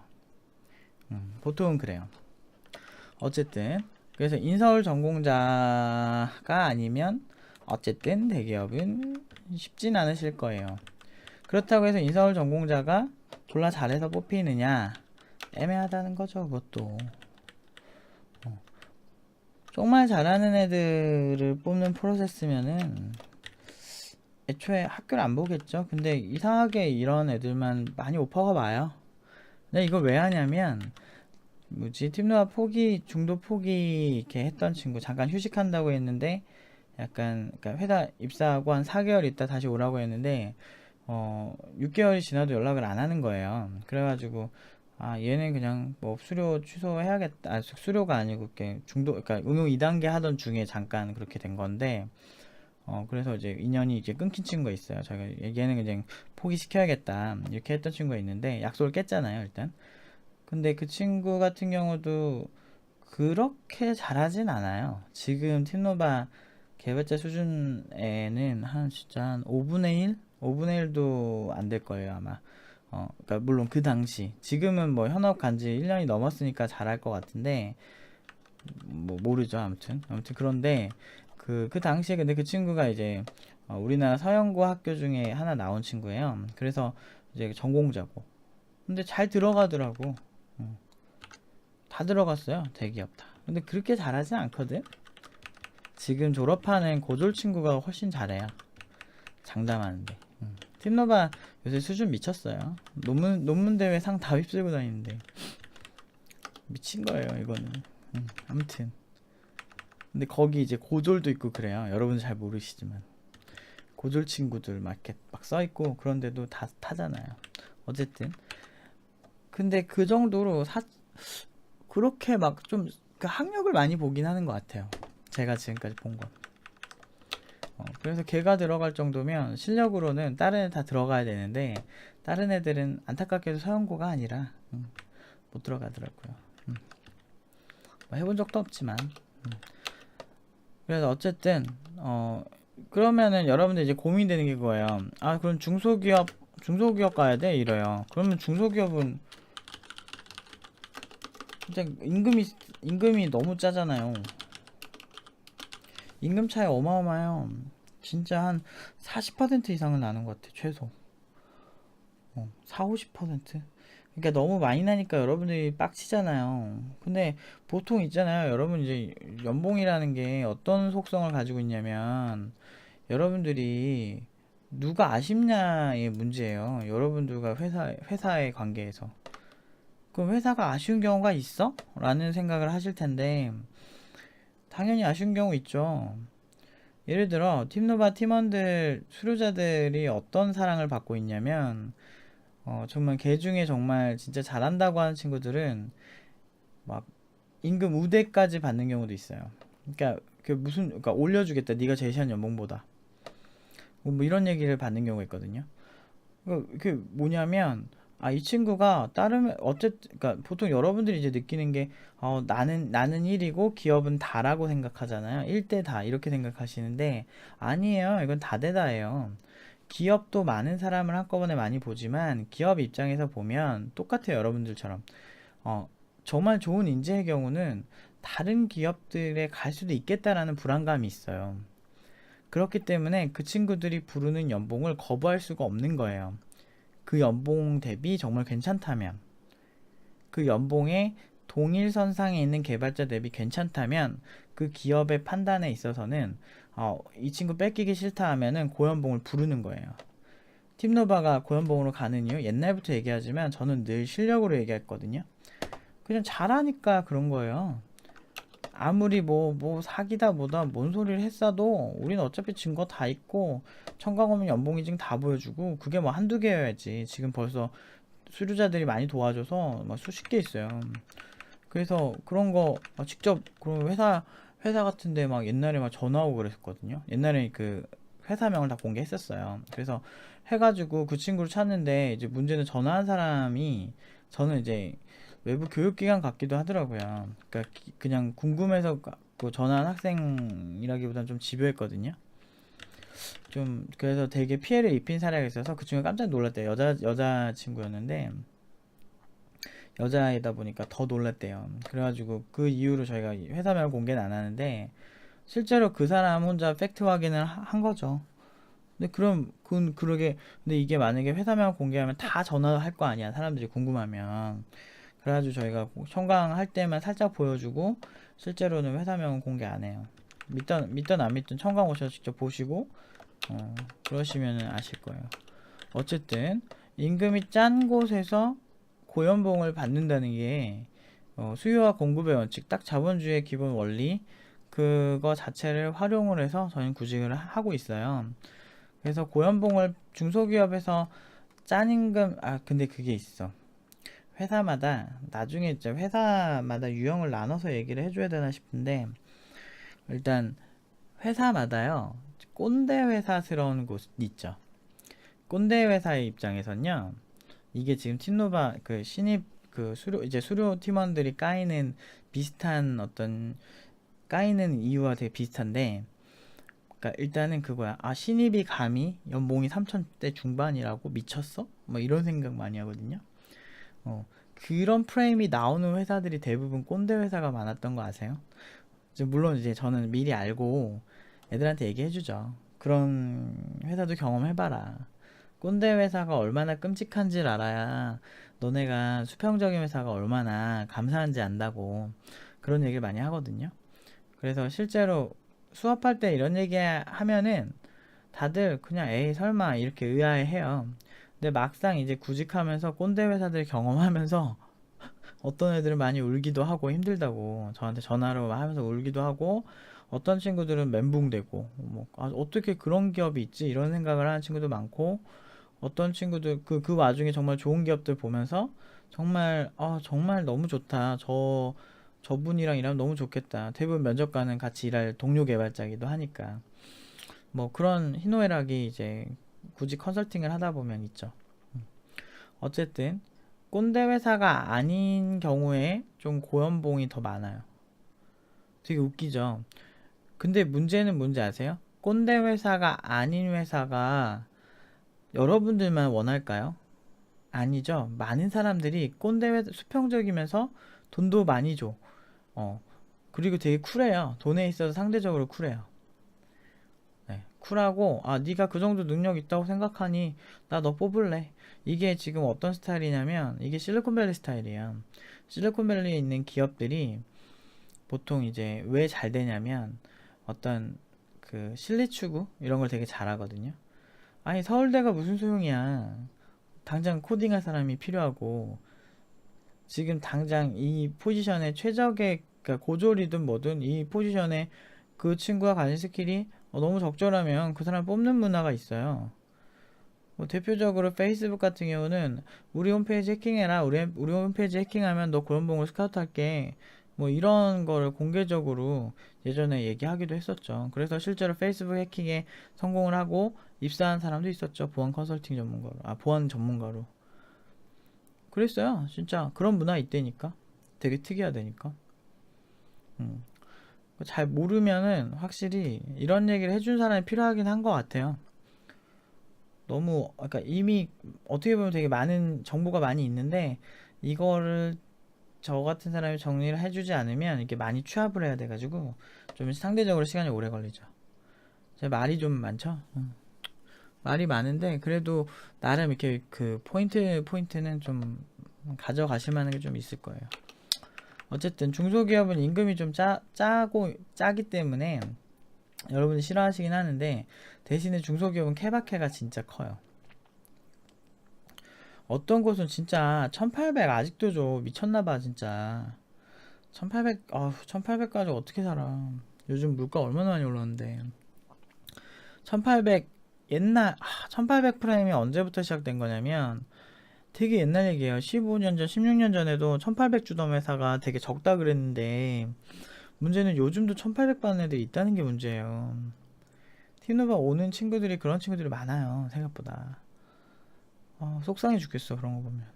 보통은 그래요. 어쨌든 그래서 인서울 전공자가 아니면 어쨌든 대기업은 쉽진 않으실 거예요. 그렇다고 해서 인서울 전공자가 졸라 잘해서 뽑히느냐 애매하다는 거죠. 그것도 정말 잘하는 애들을 뽑는 프로세스면은 애초에 학교를 안 보겠죠. 근데 이상하게 이런 애들만 많이 오퍼가 와요. 근데 이걸 왜 하냐면 뭐지 팀노아 중도 포기 이렇게 했던 친구 잠깐 휴식한다고 했는데 약간 그러니까 회사 입사하고 한 4개월 있다 다시 오라고 했는데 6개월이 지나도 연락을 안 하는 거예요. 그래가지고 얘는 그냥 뭐 수료 취소해야겠다. 수료가 아니고 이렇게 그러니까 응용 2단계 하던 중에 잠깐 그렇게 된 건데 그래서 이제 인연이 이제 끊긴 친구가 있어요. 제가 얘는 그냥 포기시켜야겠다 이렇게 했던 친구가 있는데 약속을 깼잖아요 일단. 근데 그 친구 같은 경우도 그렇게 잘하진 않아요. 지금 팀노바 개발자 수준에는 진짜 한 5분의 1? 5분의 1도 안 될 거예요, 아마. 그러니까 물론 그 당시. 지금은 뭐 현업 간지 1년이 넘었으니까 잘할 것 같은데, 뭐 모르죠, 아무튼. 그런데 그 당시에 근데 그 친구가 이제 우리나라 서영고 학교 중에 하나 나온 친구예요. 그래서 이제 전공자고. 근데 잘 들어가더라고. 어, 다 들어갔어요. 대기업 다. 근데 그렇게 잘하진 않거든. 지금 졸업하는 고졸 친구가 훨씬 잘해요. 장담하는데. 팀노바 요새 수준 미쳤어요. 논문 대회 상 다 휩쓸고 다니는데 미친 거예요, 이거는. 아무튼. 근데 거기 이제 고졸도 있고 그래요. 여러분 잘 모르시지만 고졸 친구들 막 이렇게 막 써 있고 그런데도 다 타잖아요. 어쨌든. 근데 그 정도로 그렇게 막 좀 그 학력을 많이 보긴 하는 것 같아요. 제가 지금까지 본 건. 그래서 걔가 들어갈 정도면 실력으로는 다른 애 다 들어가야 되는데 다른 애들은 안타깝게도 서영고가 아니라 못 들어가더라고요. 뭐 해본 적도 없지만. 그래서 어쨌든 그러면은 여러분들 이제 고민되는 게 그거예요. 아, 그럼 중소기업 가야 돼? 이래요. 그러면 중소기업은 진짜 임금이 너무 짜잖아요. 임금 차이 어마어마해요. 진짜 한 40% 이상은 나는 것 같아, 최소. 4, 50%? 그러니까 너무 많이 나니까 여러분들이 빡치잖아요. 근데 보통 있잖아요. 여러분 이제 연봉이라는 게 어떤 속성을 가지고 있냐면 여러분들이 누가 아쉽냐의 문제예요. 여러분들과 회사의 관계에서. 그럼 회사가 아쉬운 경우가 있어? 라는 생각을 하실 텐데 당연히 아쉬운 경우 있죠. 예를 들어 팀노바 팀원들 수료자들이 어떤 사랑을 받고 있냐면 정말 걔 중에 정말 진짜 잘한다고 하는 친구들은 막 임금 우대까지 받는 경우도 있어요. 그러니까 그러니까 올려주겠다. 네가 제시한 연봉보다. 뭐 이런 얘기를 받는 경우가 있거든요. 그 뭐냐면 이 친구가 다른 어쨌든 그러니까 보통 여러분들이 이제 느끼는 게 나는 1이고 기업은 다라고 생각하잖아요. 1대 다 이렇게 생각하시는데 아니에요. 이건 다대다예요. 기업도 많은 사람을 한꺼번에 많이 보지만 기업 입장에서 보면 똑같아요. 여러분들처럼 정말 좋은 인재의 경우는 다른 기업들에 갈 수도 있겠다라는 불안감이 있어요. 그렇기 때문에 그 친구들이 부르는 연봉을 거부할 수가 없는 거예요. 그 연봉 대비 정말 괜찮다면, 그 연봉에 동일선상에 있는 개발자 대비 괜찮다면 그 기업의 판단에 있어서는 이 친구 뺏기기 싫다 하면은 고연봉을 부르는 거예요. 팀노바가 고연봉으로 가는 이유 옛날부터 얘기하지만 저는 늘 실력으로 얘기했거든요. 그냥 잘하니까 그런 거예요. 아무리 뭐 사기다 뭐다 뭔 소리를 했어도 우리는 어차피 증거 다 있고 청과금융 연봉인증 다 보여주고 그게 뭐 한두 개여야지. 지금 벌써 수료자들이 많이 도와줘서 막 수십 개 있어요. 그래서 그런 거 직접 그런 회사 같은데 막 옛날에 막 전화 오고 그랬었거든요. 옛날에 그 회사명을 다 공개했었어요. 그래서 해가지고 그 친구를 찾는데 이제 문제는 전화한 사람이 저는 이제 외부 교육기관 같기도 하더라고요. 그러니까 그냥 궁금해서 그 전화한 학생이라기보다는 좀 집요했거든요. 좀 그래서 되게 피해를 입힌 사례가 있어서 그 친구가 깜짝 놀랐대요. 여자 친구였는데 여자이다 보니까 더 놀랐대요. 그래가지고 그 이후로 저희가 회사명을 공개는 안 하는데 실제로 그 사람 혼자 팩트 확인을 한 거죠. 근데 그러게 근데 이게 만약에 회사명을 공개하면 다 전화할 거 아니야. 사람들이 궁금하면. 그래가지고 저희가 청강할 때만 살짝 보여주고 실제로는 회사명은 공개 안 해요. 믿던 안 믿던 청강 오셔서 직접 보시고 그러시면 아실 거예요. 어쨌든 임금이 짠 곳에서 고연봉을 받는다는 게 수요와 공급의 원칙, 딱 자본주의의 기본 원리 그거 자체를 활용을 해서 저희는 구직을 하고 있어요. 그래서 고연봉을 중소기업에서 짠 임금 근데 그게 있어. 회사마다 나중에 이제 회사마다 유형을 나눠서 얘기를 해줘야 되나 싶은데 일단 회사마다요 꼰대 회사스러운 곳 있죠. 꼰대 회사의 입장에선요 이게 지금 팀노바 그 신입 그 수료 팀원들이 까이는 비슷한 어떤 까이는 이유와 되게 비슷한데 그러니까 일단은 그거야. 신입이 감히 연봉이 3천대 중반이라고 미쳤어? 뭐 이런 생각 많이 하거든요. 그런 프레임이 나오는 회사들이 대부분 꼰대 회사가 많았던 거 아세요? 물론 이제 저는 미리 알고 애들한테 얘기해주죠. 그런 회사도 경험해봐라. 꼰대 회사가 얼마나 끔찍한지를 알아야 너네가 수평적인 회사가 얼마나 감사한지 안다고 그런 얘기를 많이 하거든요. 그래서 실제로 수업할 때 이런 얘기 하면은 다들 그냥 에이 설마 이렇게 의아해해요. 근데 막상 이제 구직하면서 꼰대 회사들 경험하면서 어떤 애들은 많이 울기도 하고 힘들다고 저한테 전화로 하면서 울기도 하고, 어떤 친구들은 멘붕되고 뭐 어떻게 그런 기업이 있지 이런 생각을 하는 친구도 많고, 어떤 친구들 그 와중에 정말 좋은 기업들 보면서 정말 정말 너무 좋다, 저분이랑 일하면 너무 좋겠다, 대부분 면접관은 같이 일할 동료 개발자기도 하니까 뭐 그런 희노애락이 이제 굳이 컨설팅을 하다 보면 있죠. 어쨌든 꼰대 회사가 아닌 경우에 좀 고연봉이 더 많아요. 되게 웃기죠. 근데 문제는 뭔지 아세요? 꼰대 회사가 아닌 회사가 여러분들만 원할까요? 아니죠. 많은 사람들이 꼰대 회사, 수평적이면서 돈도 많이 줘. 어, 그리고 되게 쿨해요. 돈에 있어서 상대적으로 쿨해요. 네, 쿨하고, 네가 그 정도 능력 있다고 생각하니 나 너 뽑을래. 이게 지금 어떤 스타일이냐면 이게 실리콘밸리 스타일이에요. 실리콘밸리에 있는 기업들이 보통 이제 왜 잘 되냐면 어떤 그 실리 추구 이런 걸 되게 잘하거든요. 아니 서울대가 무슨 소용이야. 당장 코딩할 사람이 필요하고, 지금 당장 이 포지션에 최적의, 그러니까 고졸이든 뭐든 이 포지션에 그 친구가 가진 스킬이 너무 적절하면 그 사람 뽑는 문화가 있어요. 뭐 대표적으로 페이스북 같은 경우는 우리 홈페이지 해킹해라, 우리 홈페이지 해킹하면 너 그런 봉을 스카우트 할게, 뭐 이런 거를 공개적으로 예전에 얘기하기도 했었죠. 그래서 실제로 페이스북 해킹에 성공을 하고 입사한 사람도 있었죠. 보안 컨설팅 전문가로, 보안 전문가로. 그랬어요. 진짜 그런 문화 있다니까. 되게 특이하다니까. 음. 잘 모르면은 확실히 이런 얘기를 해준 사람이 필요하긴 한 것 같아요. 너무, 그러니까 이미 어떻게 보면 되게 많은 정보가 많이 있는데 이거를 저 같은 사람이 정리를 해주지 않으면 이렇게 많이 취합을 해야 돼가지고 좀 상대적으로 시간이 오래 걸리죠. 제 말이 좀 많죠? 말이 많은데 그래도 나름 이렇게 그 포인트는 좀 가져가실 만한 게 좀 있을 거예요. 어쨌든 중소기업은 임금이 좀 짜기 때문에 여러분이 싫어하시긴 하는데, 대신에 중소기업은 케바케가 진짜 커요. 어떤 곳은 진짜 1800 아직도 줘. 미쳤나봐 진짜. 1800, 1800까지 어떻게 살아. 요즘 물가 얼마나 많이 올랐는데. 1800, 1800 프라임이 언제부터 시작된 거냐면 되게 옛날 얘기예요. 15년 전, 16년 전에도 1800 주던 회사가 되게 적다 그랬는데, 문제는 요즘도 1800 받는 애들이 있다는 게 문제예요. 티노바 오는 친구들이 그런 친구들이 많아요. 생각보다. 속상해 죽겠어 그런 거 보면.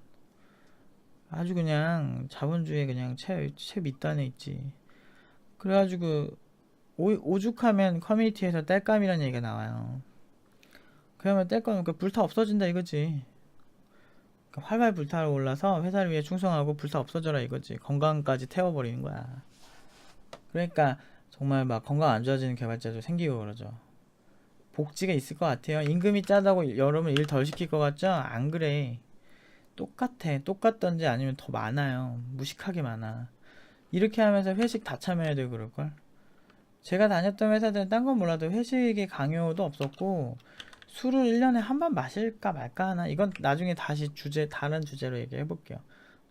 아주 그냥 자본주의에 그냥 채 밑단에 있지. 그래가지고 오죽하면 커뮤니티에서 땔감이라는 얘기가 나와요. 그러면 땔감, 그러니까 불타 없어진다 이거지. 그러니까 활활 불타 올라서 회사를 위해 충성하고 불타 없어져라 이거지. 건강까지 태워버리는 거야. 그러니까 정말 막 건강 안 좋아지는 개발자도 생기고 그러죠. 복지가 있을 것 같아요. 임금이 짜다고 여러분 일 덜 시킬 것 같죠? 안 그래. 똑같아. 똑같던지 아니면 더 많아요. 무식하게 많아. 이렇게 하면서 회식 다 참여해야 되고 그럴걸? 제가 다녔던 회사들은 딴 건 몰라도 회식의 강요도 없었고, 술을 1년에 한 번 마실까 말까 하나? 이건 나중에 다시 다른 주제로 얘기해 볼게요.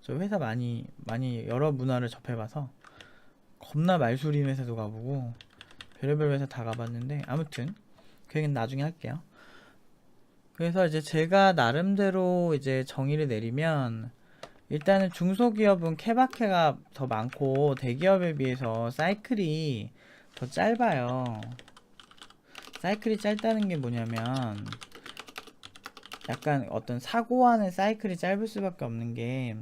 저 회사 많이 여러 문화를 접해봐서 겁나 말술인 회사도 가보고 별의별 회사 다 가봤는데, 아무튼 그 얘기는 나중에 할게요. 그래서 이제 제가 나름대로 이제 정의를 내리면, 일단은 중소기업은 케바케가 더 많고 대기업에 비해서 사이클이 더 짧아요. 사이클이 짧다는 게 뭐냐면 약간 어떤 사고하는 사이클이 짧을 수밖에 없는 게,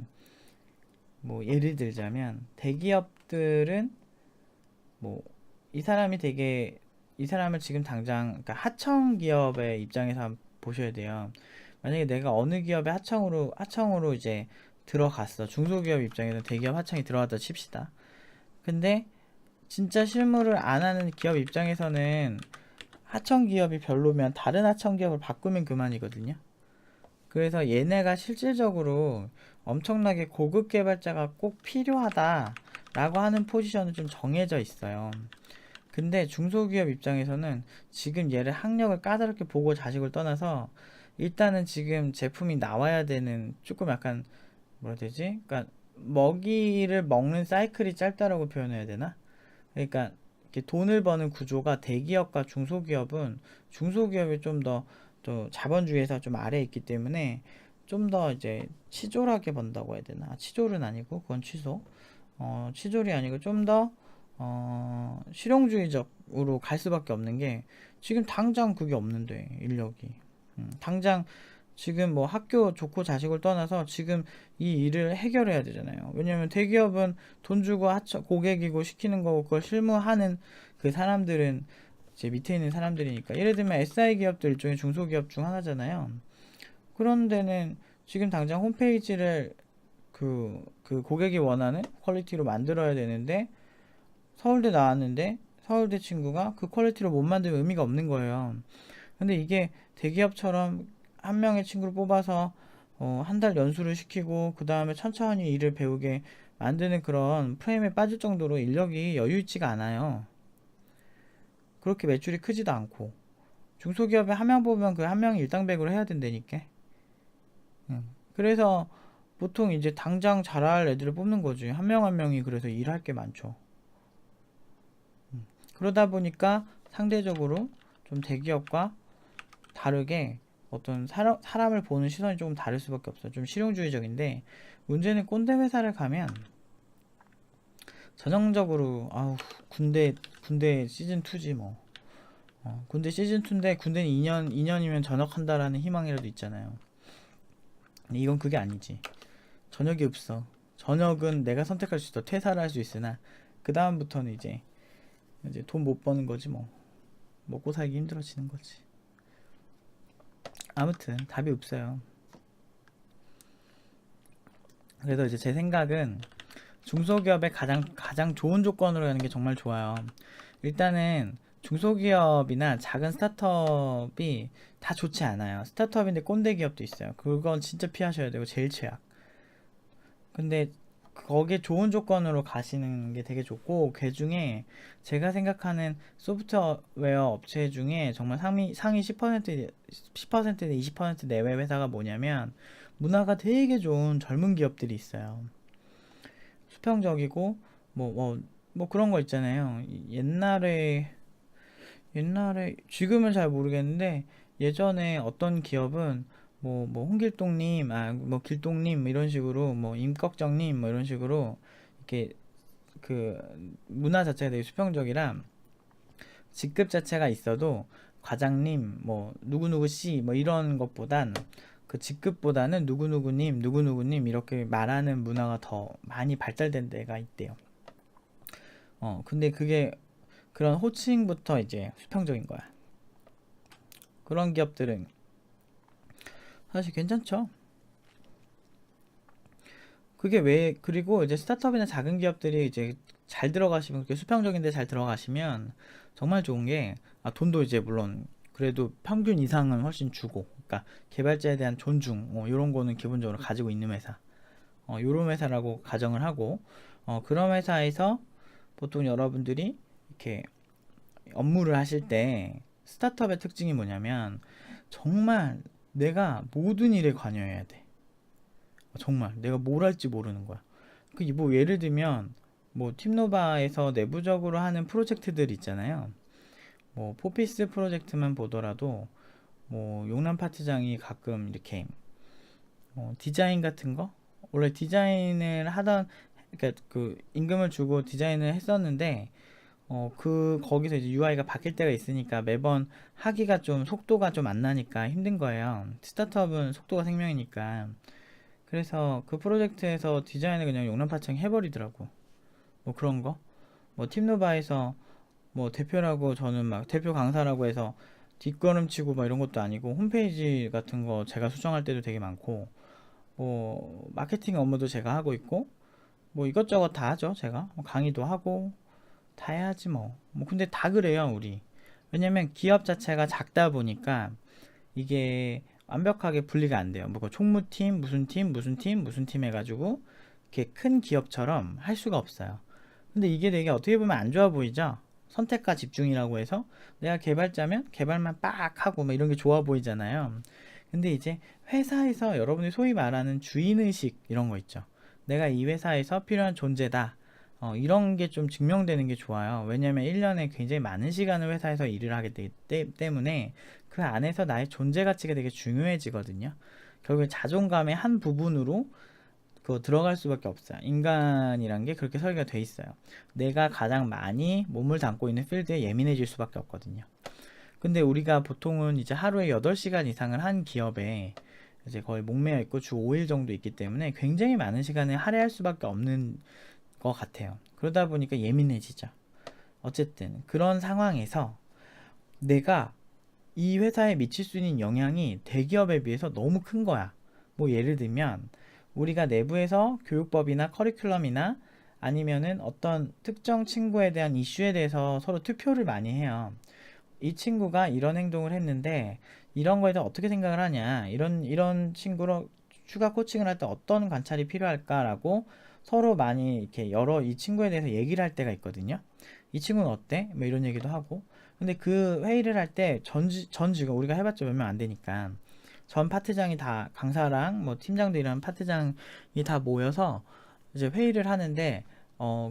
뭐 예를 들자면 대기업들은 뭐 이 사람을 지금 당장, 그러니까 하청 기업의 입장에서 한번 보셔야 돼요. 만약에 내가 어느 기업의 하청으로 이제 들어갔어. 중소기업 입장에서 대기업 하청이 들어갔다 칩시다. 근데 진짜 실무를 안 하는 기업 입장에서는 하청 기업이 별로면 다른 하청 기업을 바꾸면 그만이거든요. 그래서 얘네가 실질적으로 엄청나게 고급 개발자가 꼭 필요하다라고 하는 포지션은 좀 정해져 있어요. 근데 중소기업 입장에서는 지금 얘를 학력을 까다롭게 보고 자식을 떠나서 일단은 지금 제품이 나와야 되는 조금 약간 뭐라 해야 되지? 그러니까 먹이를 먹는 사이클이 짧다라고 표현해야 되나? 그러니까 이렇게 돈을 버는 구조가 대기업과 중소기업은 중소기업이 좀 더 또 자본주의에서 좀 아래에 있기 때문에 좀 더 이제 치졸하게 번다고 해야 되나? 치졸은 아니고 그건 취소. 치졸이 아니고 좀 더 실용주의적으로 갈 수밖에 없는 게 지금 당장 그게 없는데 인력이 당장 지금 뭐 학교 좋고 자식을 떠나서 지금 이 일을 해결해야 되잖아요. 왜냐면 대기업은 돈 주고 고객이고 시키는 거고 그걸 실무하는 그 사람들은 제 밑에 있는 사람들이니까 예를 들면 SI 기업도 일종의 중소기업 중 하나잖아요. 그런 데는 지금 당장 홈페이지를 그 고객이 원하는 퀄리티로 만들어야 되는데 서울대 나왔는데 서울대 친구가 그 퀄리티로 못 만들면 의미가 없는 거예요. 근데 이게 대기업처럼 한 명의 친구를 뽑아서 한 달 연수를 시키고 그 다음에 천천히 일을 배우게 만드는 그런 프레임에 빠질 정도로 인력이 여유 있지가 않아요. 그렇게 매출이 크지도 않고 중소기업에 한 명 뽑으면 그 한 명이 일당백으로 해야 된다니까. 그래서 보통 이제 당장 잘할 애들을 뽑는 거지. 한 명 한 명이 그래서 일할 게 많죠. 그러다 보니까 상대적으로 좀 대기업과 다르게 어떤 사람을 보는 시선이 조금 다를 수밖에 없어요. 좀 실용주의적인데 문제는 꼰대 회사를 가면 전형적으로 아우 군대 시즌 2지 뭐. 군대 시즌 2인데 군대는 2년이면 전역한다라는 희망이라도 있잖아요. 근데 이건 그게 아니지. 전역이 없어. 전역은 내가 선택할 수 있어. 퇴사를 할 수 있으나 그 다음부터는 이제 돈 못 버는 거지 뭐. 먹고 살기 힘들어지는 거지. 아무튼 답이 없어요. 그래서 이제 제 생각은 중소기업의 가장 좋은 조건으로 하는 게 정말 좋아요. 일단은 중소기업이나 작은 스타트업이 다 좋지 않아요. 스타트업인데 꼰대 기업도 있어요. 그건 진짜 피하셔야 되고 제일 최악. 근데 거기에 좋은 조건으로 가시는 게 되게 좋고 그 중에 제가 생각하는 소프트웨어 업체 중에 정말 상위 10%나 20% 내외 회사가 뭐냐면 문화가 되게 좋은 젊은 기업들이 있어요. 수평적이고 뭐 그런 거 있잖아요. 옛날에 지금은 잘 모르겠는데 예전에 어떤 기업은 뭐 홍길동님, 뭐 길동님 뭐 이런 식으로 뭐 임꺽정님 뭐 이런 식으로 이렇게 그 문화 자체가 되게 수평적이라 직급 자체가 있어도 과장님 뭐 누구누구 씨 뭐 이런 것보단 그 직급보다는 누구누구님 누구누구님 이렇게 말하는 문화가 더 많이 발달된 데가 있대요. 근데 그게 그런 호칭부터 이제 수평적인 거야. 그런 기업들은 사실 괜찮죠. 그게 왜 그리고 이제 스타트업이나 작은 기업들이 이제 잘 들어가시면 그렇게 수평적인데 잘 들어가시면 정말 좋은 게 돈도 이제 물론 그래도 평균 이상은 훨씬 주고 그러니까 개발자에 대한 존중 이런 거는 기본적으로 가지고 있는 회사 요런 회사라고 가정을 하고 그런 회사에서 보통 여러분들이 이렇게 업무를 하실 때 스타트업의 특징이 뭐냐면 정말 내가 모든 일에 관여해야 돼. 정말 내가 뭘 할지 모르는 거야. 뭐 예를 들면 뭐 팀노바에서 내부적으로 하는 프로젝트들 있잖아요. 뭐 포피스 프로젝트만 보더라도 뭐 용남 파트장이 가끔 이렇게 디자인 같은 거 원래 디자인을 하던 그러니까 그 임금을 주고 디자인을 했었는데 거기서 이제 UI가 바뀔 때가 있으니까 매번 하기가 좀 속도가 좀 안 나니까 힘든 거예요. 스타트업은 속도가 생명이니까. 그래서 그 프로젝트에서 디자인을 그냥 용남 파창 해버리더라고. 뭐 그런 거. 뭐 팀노바에서 뭐 대표라고 저는 막 대표 강사라고 해서 뒷걸음치고 막 이런 것도 아니고 홈페이지 같은 거 제가 수정할 때도 되게 많고 뭐 마케팅 업무도 제가 하고 있고 뭐 이것저것 다 하죠 제가 뭐 강의도 하고 다 해야지 뭐 근데 다 그래요 우리 왜냐면 기업 자체가 작다 보니까 이게 완벽하게 분리가 안 돼요. 뭐 총무팀, 무슨 팀, 무슨 팀, 무슨 팀 해가지고 이렇게 큰 기업처럼 할 수가 없어요. 근데 이게 되게 어떻게 보면 안 좋아 보이죠? 선택과 집중이라고 해서 내가 개발자면 개발만 빡 하고 막 이런 게 좋아 보이잖아요. 근데 이제 회사에서 여러분이 소위 말하는 주인의식 이런 거 있죠. 내가 이 회사에서 필요한 존재다. 이런 게 좀 증명되는 게 좋아요. 왜냐면 1년에 굉장히 많은 시간을 회사에서 일을 하게 되기 때문에 그 안에서 나의 존재 가치가 되게 중요해지거든요. 결국에 자존감의 한 부분으로 그거 들어갈 수밖에 없어요. 인간이란 게 그렇게 설계가 돼 있어요. 내가 가장 많이 몸을 담고 있는 필드에 예민해질 수밖에 없거든요. 근데 우리가 보통은 이제 하루에 8시간 이상을 한 기업에 이제 거의 목매여 있고 주 5일 정도 있기 때문에 굉장히 많은 시간을 할애할 수밖에 없는 것 같아요. 그러다 보니까 예민해지죠. 어쨌든 그런 상황에서 내가 이 회사에 미칠 수 있는 영향이 대기업에 비해서 너무 큰 거야. 뭐 예를 들면 우리가 내부에서 교육법이나 커리큘럼이나 아니면은 어떤 특정 친구에 대한 이슈에 대해서 서로 투표를 많이 해요. 이 친구가 이런 행동을 했는데 이런 거에 대해 어떻게 생각을 하냐, 이런 친구로 추가 코칭을 할 때 어떤 관찰이 필요할까라고 서로 많이 이렇게 여러 이 친구에 대해서 얘기를 할 때가 있거든요. 이 친구는 어때? 뭐 이런 얘기도 하고. 근데 그 회의를 할 때 전 직원, 우리가 해봤자 몇 명 안 되니까 전 파트장이 다, 강사랑 뭐 팀장들이랑 파트장이 다 모여서 이제 회의를 하는데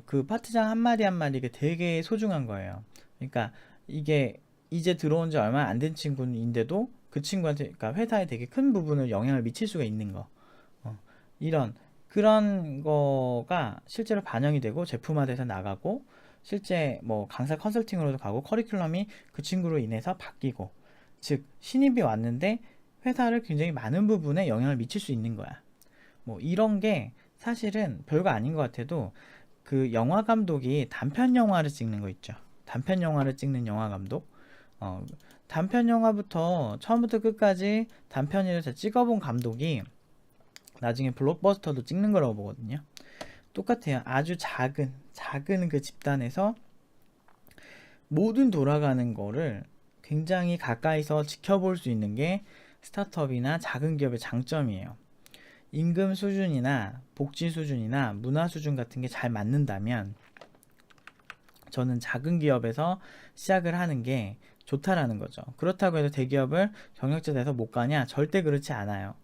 그 파트장 한마디 한마디가 되게 소중한 거예요. 그러니까 이게 이제 들어온 지 얼마 안 된 친구인데도 그 친구한테, 그러니까 회사에 되게 큰 부분을 영향을 미칠 수가 있는 거. 이런 그런 거가 실제로 반영이 되고 제품화돼서 나가고 실제 뭐 강사 컨설팅으로도 가고 커리큘럼이 그 친구로 인해서 바뀌고, 즉 신입이 왔는데 회사를 굉장히 많은 부분에 영향을 미칠 수 있는 거야. 뭐 이런 게 사실은 별거 아닌 것 같아도 그 영화 감독이 단편 영화를 찍는 거 있죠. 단편 영화를 찍는 영화 감독. 어, 단편 영화부터 처음부터 끝까지 단편을 다 찍어본 감독이 나중에 블록버스터도 찍는 거라고 보거든요. 똑같아요. 아주 작은 그 집단에서 모든 돌아가는 거를 굉장히 가까이서 지켜볼 수 있는 게 스타트업이나 작은 기업의 장점이에요. 임금 수준이나 복지 수준이나 문화 수준 같은 게 잘 맞는다면 저는 작은 기업에서 시작을 하는 게 좋다라는 거죠. 그렇다고 해서 대기업을 경력자 돼서 못 가냐? 절대 그렇지 않아요.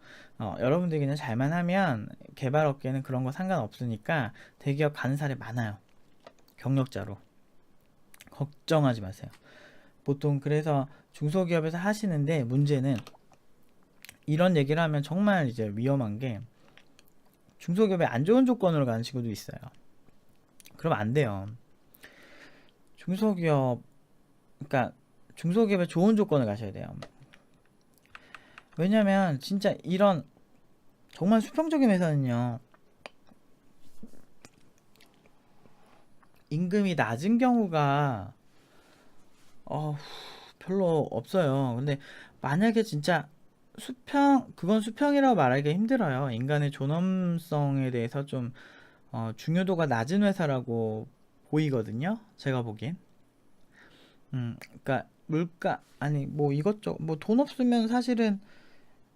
여러분들이 그냥 잘만 하면 개발 업계는 그런 거 상관없으니까 대기업 가는 사례 많아요. 경력자로. 걱정하지 마세요. 보통 그래서 중소기업에서 하시는데 문제는 이런 얘기를 하면 정말 이제 위험한 게 중소기업에 안 좋은 조건으로 가는 친구도 있어요. 그러면 안 돼요. 중소기업, 그러니까 중소기업에 좋은 조건을 가셔야 돼요. 왜냐면 진짜 이런 정말 수평적인 회사는요, 임금이 낮은 경우가 어, 별로 없어요. 근데 만약에 진짜 그건 수평이라고 말하기가 힘들어요. 인간의 존엄성에 대해서 좀 중요도가 낮은 회사라고 보이거든요. 제가 보기엔. 그러니까 물가, 아니 뭐 이것저것 뭐 돈 없으면 사실은,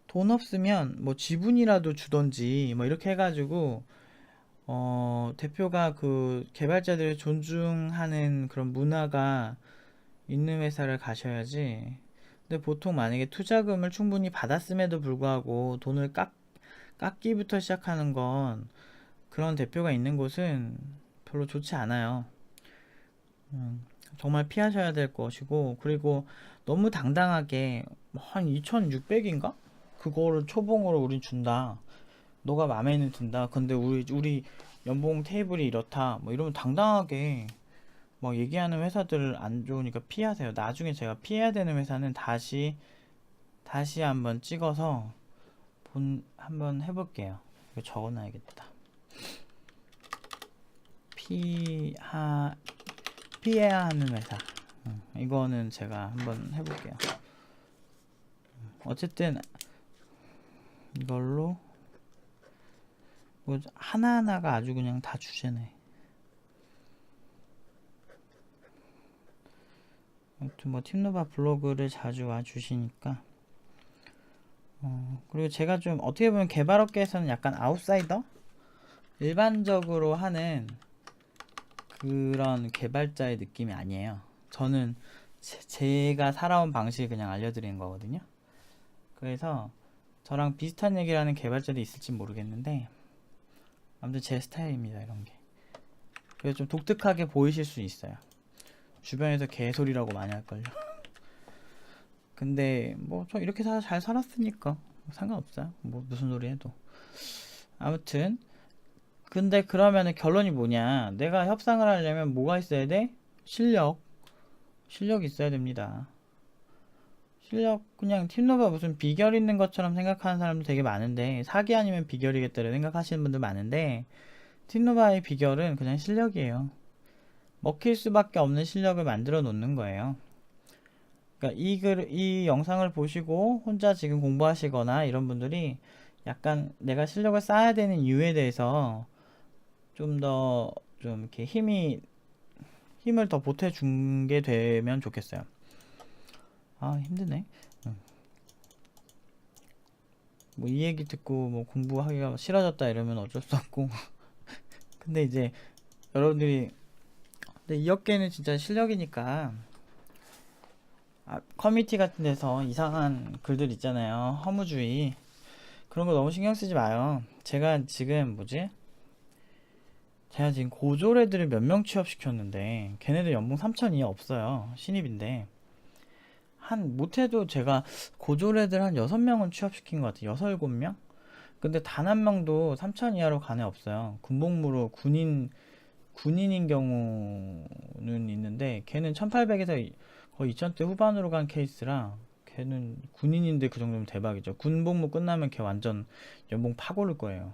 돈 없으면 뭐 지분이라도 주던지 뭐 이렇게 해가지고 대표가 그 개발자들을 존중하는 그런 문화가 있는 회사를 가셔야지. 근데 보통 만약에 투자금을 충분히 받았음에도 불구하고 돈을 깎기부터 시작하는 건, 그런 대표가 있는 곳은 별로 좋지 않아요. 정말 피하셔야 될 것이고, 그리고 너무 당당하게 한 2,600인가? 그거를 초봉으로 우린 준다. 너가 마음에는 든다. 근데 우리 연봉 테이블이 이렇다. 뭐 이러면 당당하게 뭐 얘기하는 회사들 안 좋으니까 피하세요. 나중에 제가 피해야 되는 회사는 다시 한번 찍어서 한번 해볼게요. 이거 적어놔야겠다. 피하 피해야 하는 회사. 이거는 제가 한번 해볼게요. 어쨌든 이걸로 뭐 하나하나가 아주 그냥 다 주제네. 아무튼 뭐 팀노바 블로그를 자주 와주시니까 그리고 제가 좀 어떻게 보면 개발업계에서는 약간 아웃사이더? 일반적으로 하는 그런 개발자의 느낌이 아니에요. 저는 제가 살아온 방식을 그냥 알려드리는 거거든요. 그래서 저랑 비슷한 얘기를 하는 개발자도 있을지 모르겠는데 아무튼 제 스타일입니다, 이런 게. 그래서 좀 독특하게 보이실 수 있어요. 주변에서 개소리라고 많이 할걸요. 근데 뭐 저 이렇게 잘 살았으니까 상관없어요. 뭐 무슨 소리 해도. 아무튼 근데 그러면은 결론이 뭐냐? 내가 협상을 하려면 뭐가 있어야 돼? 실력이 있어야 됩니다. 실력. 그냥 팀노바 무슨 비결 있는 것처럼 생각하는 사람도 되게 많은데, 사기 아니면 비결이겠다 생각하시는 분들 많은데, 팀노바의 비결은 그냥 실력이에요. 먹힐 수밖에 없는 실력을 만들어 놓는 거예요. 그러니까 이 영상을 보시고 혼자 지금 공부하시거나 이런 분들이 약간 내가 실력을 쌓아야 되는 이유에 대해서 좀 더 좀 이렇게 힘을 더 보태준 게 되면 좋겠어요. 아, 힘드네. 뭐 이 얘기 듣고 뭐 공부하기가 싫어졌다 이러면 어쩔 수 없고. 근데 이제 여러분들이, 근데 이 업계는 진짜 실력이니까, 커뮤니티 같은 데서 이상한 글들 있잖아요. 허무주의. 그런 거 너무 신경 쓰지 마요. 제가 지금 제가 지금 고졸 애들을 몇 명 취업시켰는데 걔네들 연봉 3천 이하 없어요. 신입인데. 못해도 제가 고졸 애들 한 6명은 취업시킨 것 같아요. 6, 7명? 근데 단 한 명도 3천 이하로 간 애 없어요. 군복무로 군인인 경우는 있는데 걔는 1800에서 거의 2000대 후반으로 간 케이스라, 걔는 군인인데 그 정도면 대박이죠. 군복무 끝나면 걔 완전 연봉 팍 오를 거예요.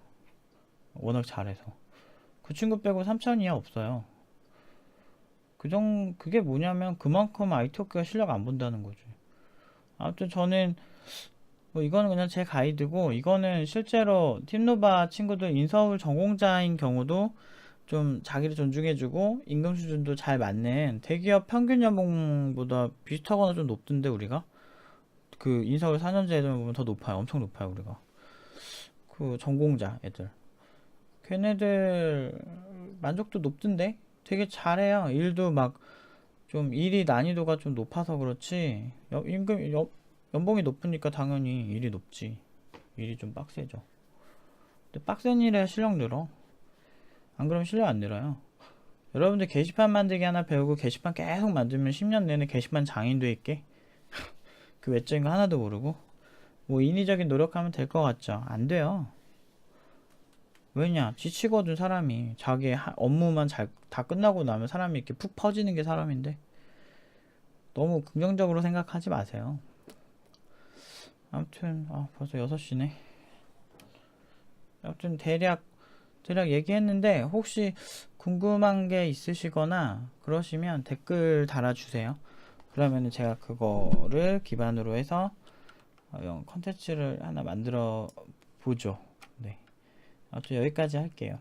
워낙 잘해서. 그 친구 빼고 3천 이하 없어요. 그게 뭐냐면 그만큼 IT 업계가 실력 안 본다는 거지. 아무튼 저는 뭐 이거는 그냥 제 가이드고, 이거는 실제로 팀노바 친구들 인서울 전공자인 경우도 좀 자기를 존중해주고 임금 수준도 잘 맞는 대기업 평균 연봉보다 비슷하거나 좀 높던데, 우리가 그 인서울 4년제 애들 보면 더 높아요. 엄청 높아요, 우리가. 그 전공자 애들, 걔네들 만족도 높던데. 되게 잘해요. 일도 막 좀 일이 난이도가 좀 높아서 그렇지, 연봉이 높으니까 당연히 일이 높지. 일이 좀 빡세죠. 근데 빡센 일에 실력 늘어. 안 그러면 실력 안 늘어요. 여러분들 게시판 만들기 하나 배우고 게시판 계속 만들면 10년 내내 게시판 장인 돼 있게. 그 외적인 거 하나도 모르고 뭐 인위적인 노력하면 될 것 같죠? 안 돼요. 왜냐? 지치거든, 사람이. 자기 업무만 다 끝나고 나면 사람이 이렇게 푹 퍼지는 게 사람인데, 너무 긍정적으로 생각하지 마세요. 아무튼 벌써 6시네. 아무튼 대략 얘기했는데, 혹시 궁금한 게 있으시거나 그러시면 댓글 달아주세요. 그러면 제가 그거를 기반으로 해서 컨텐츠를 하나 만들어 보죠. 네. 아무튼 여기까지 할게요.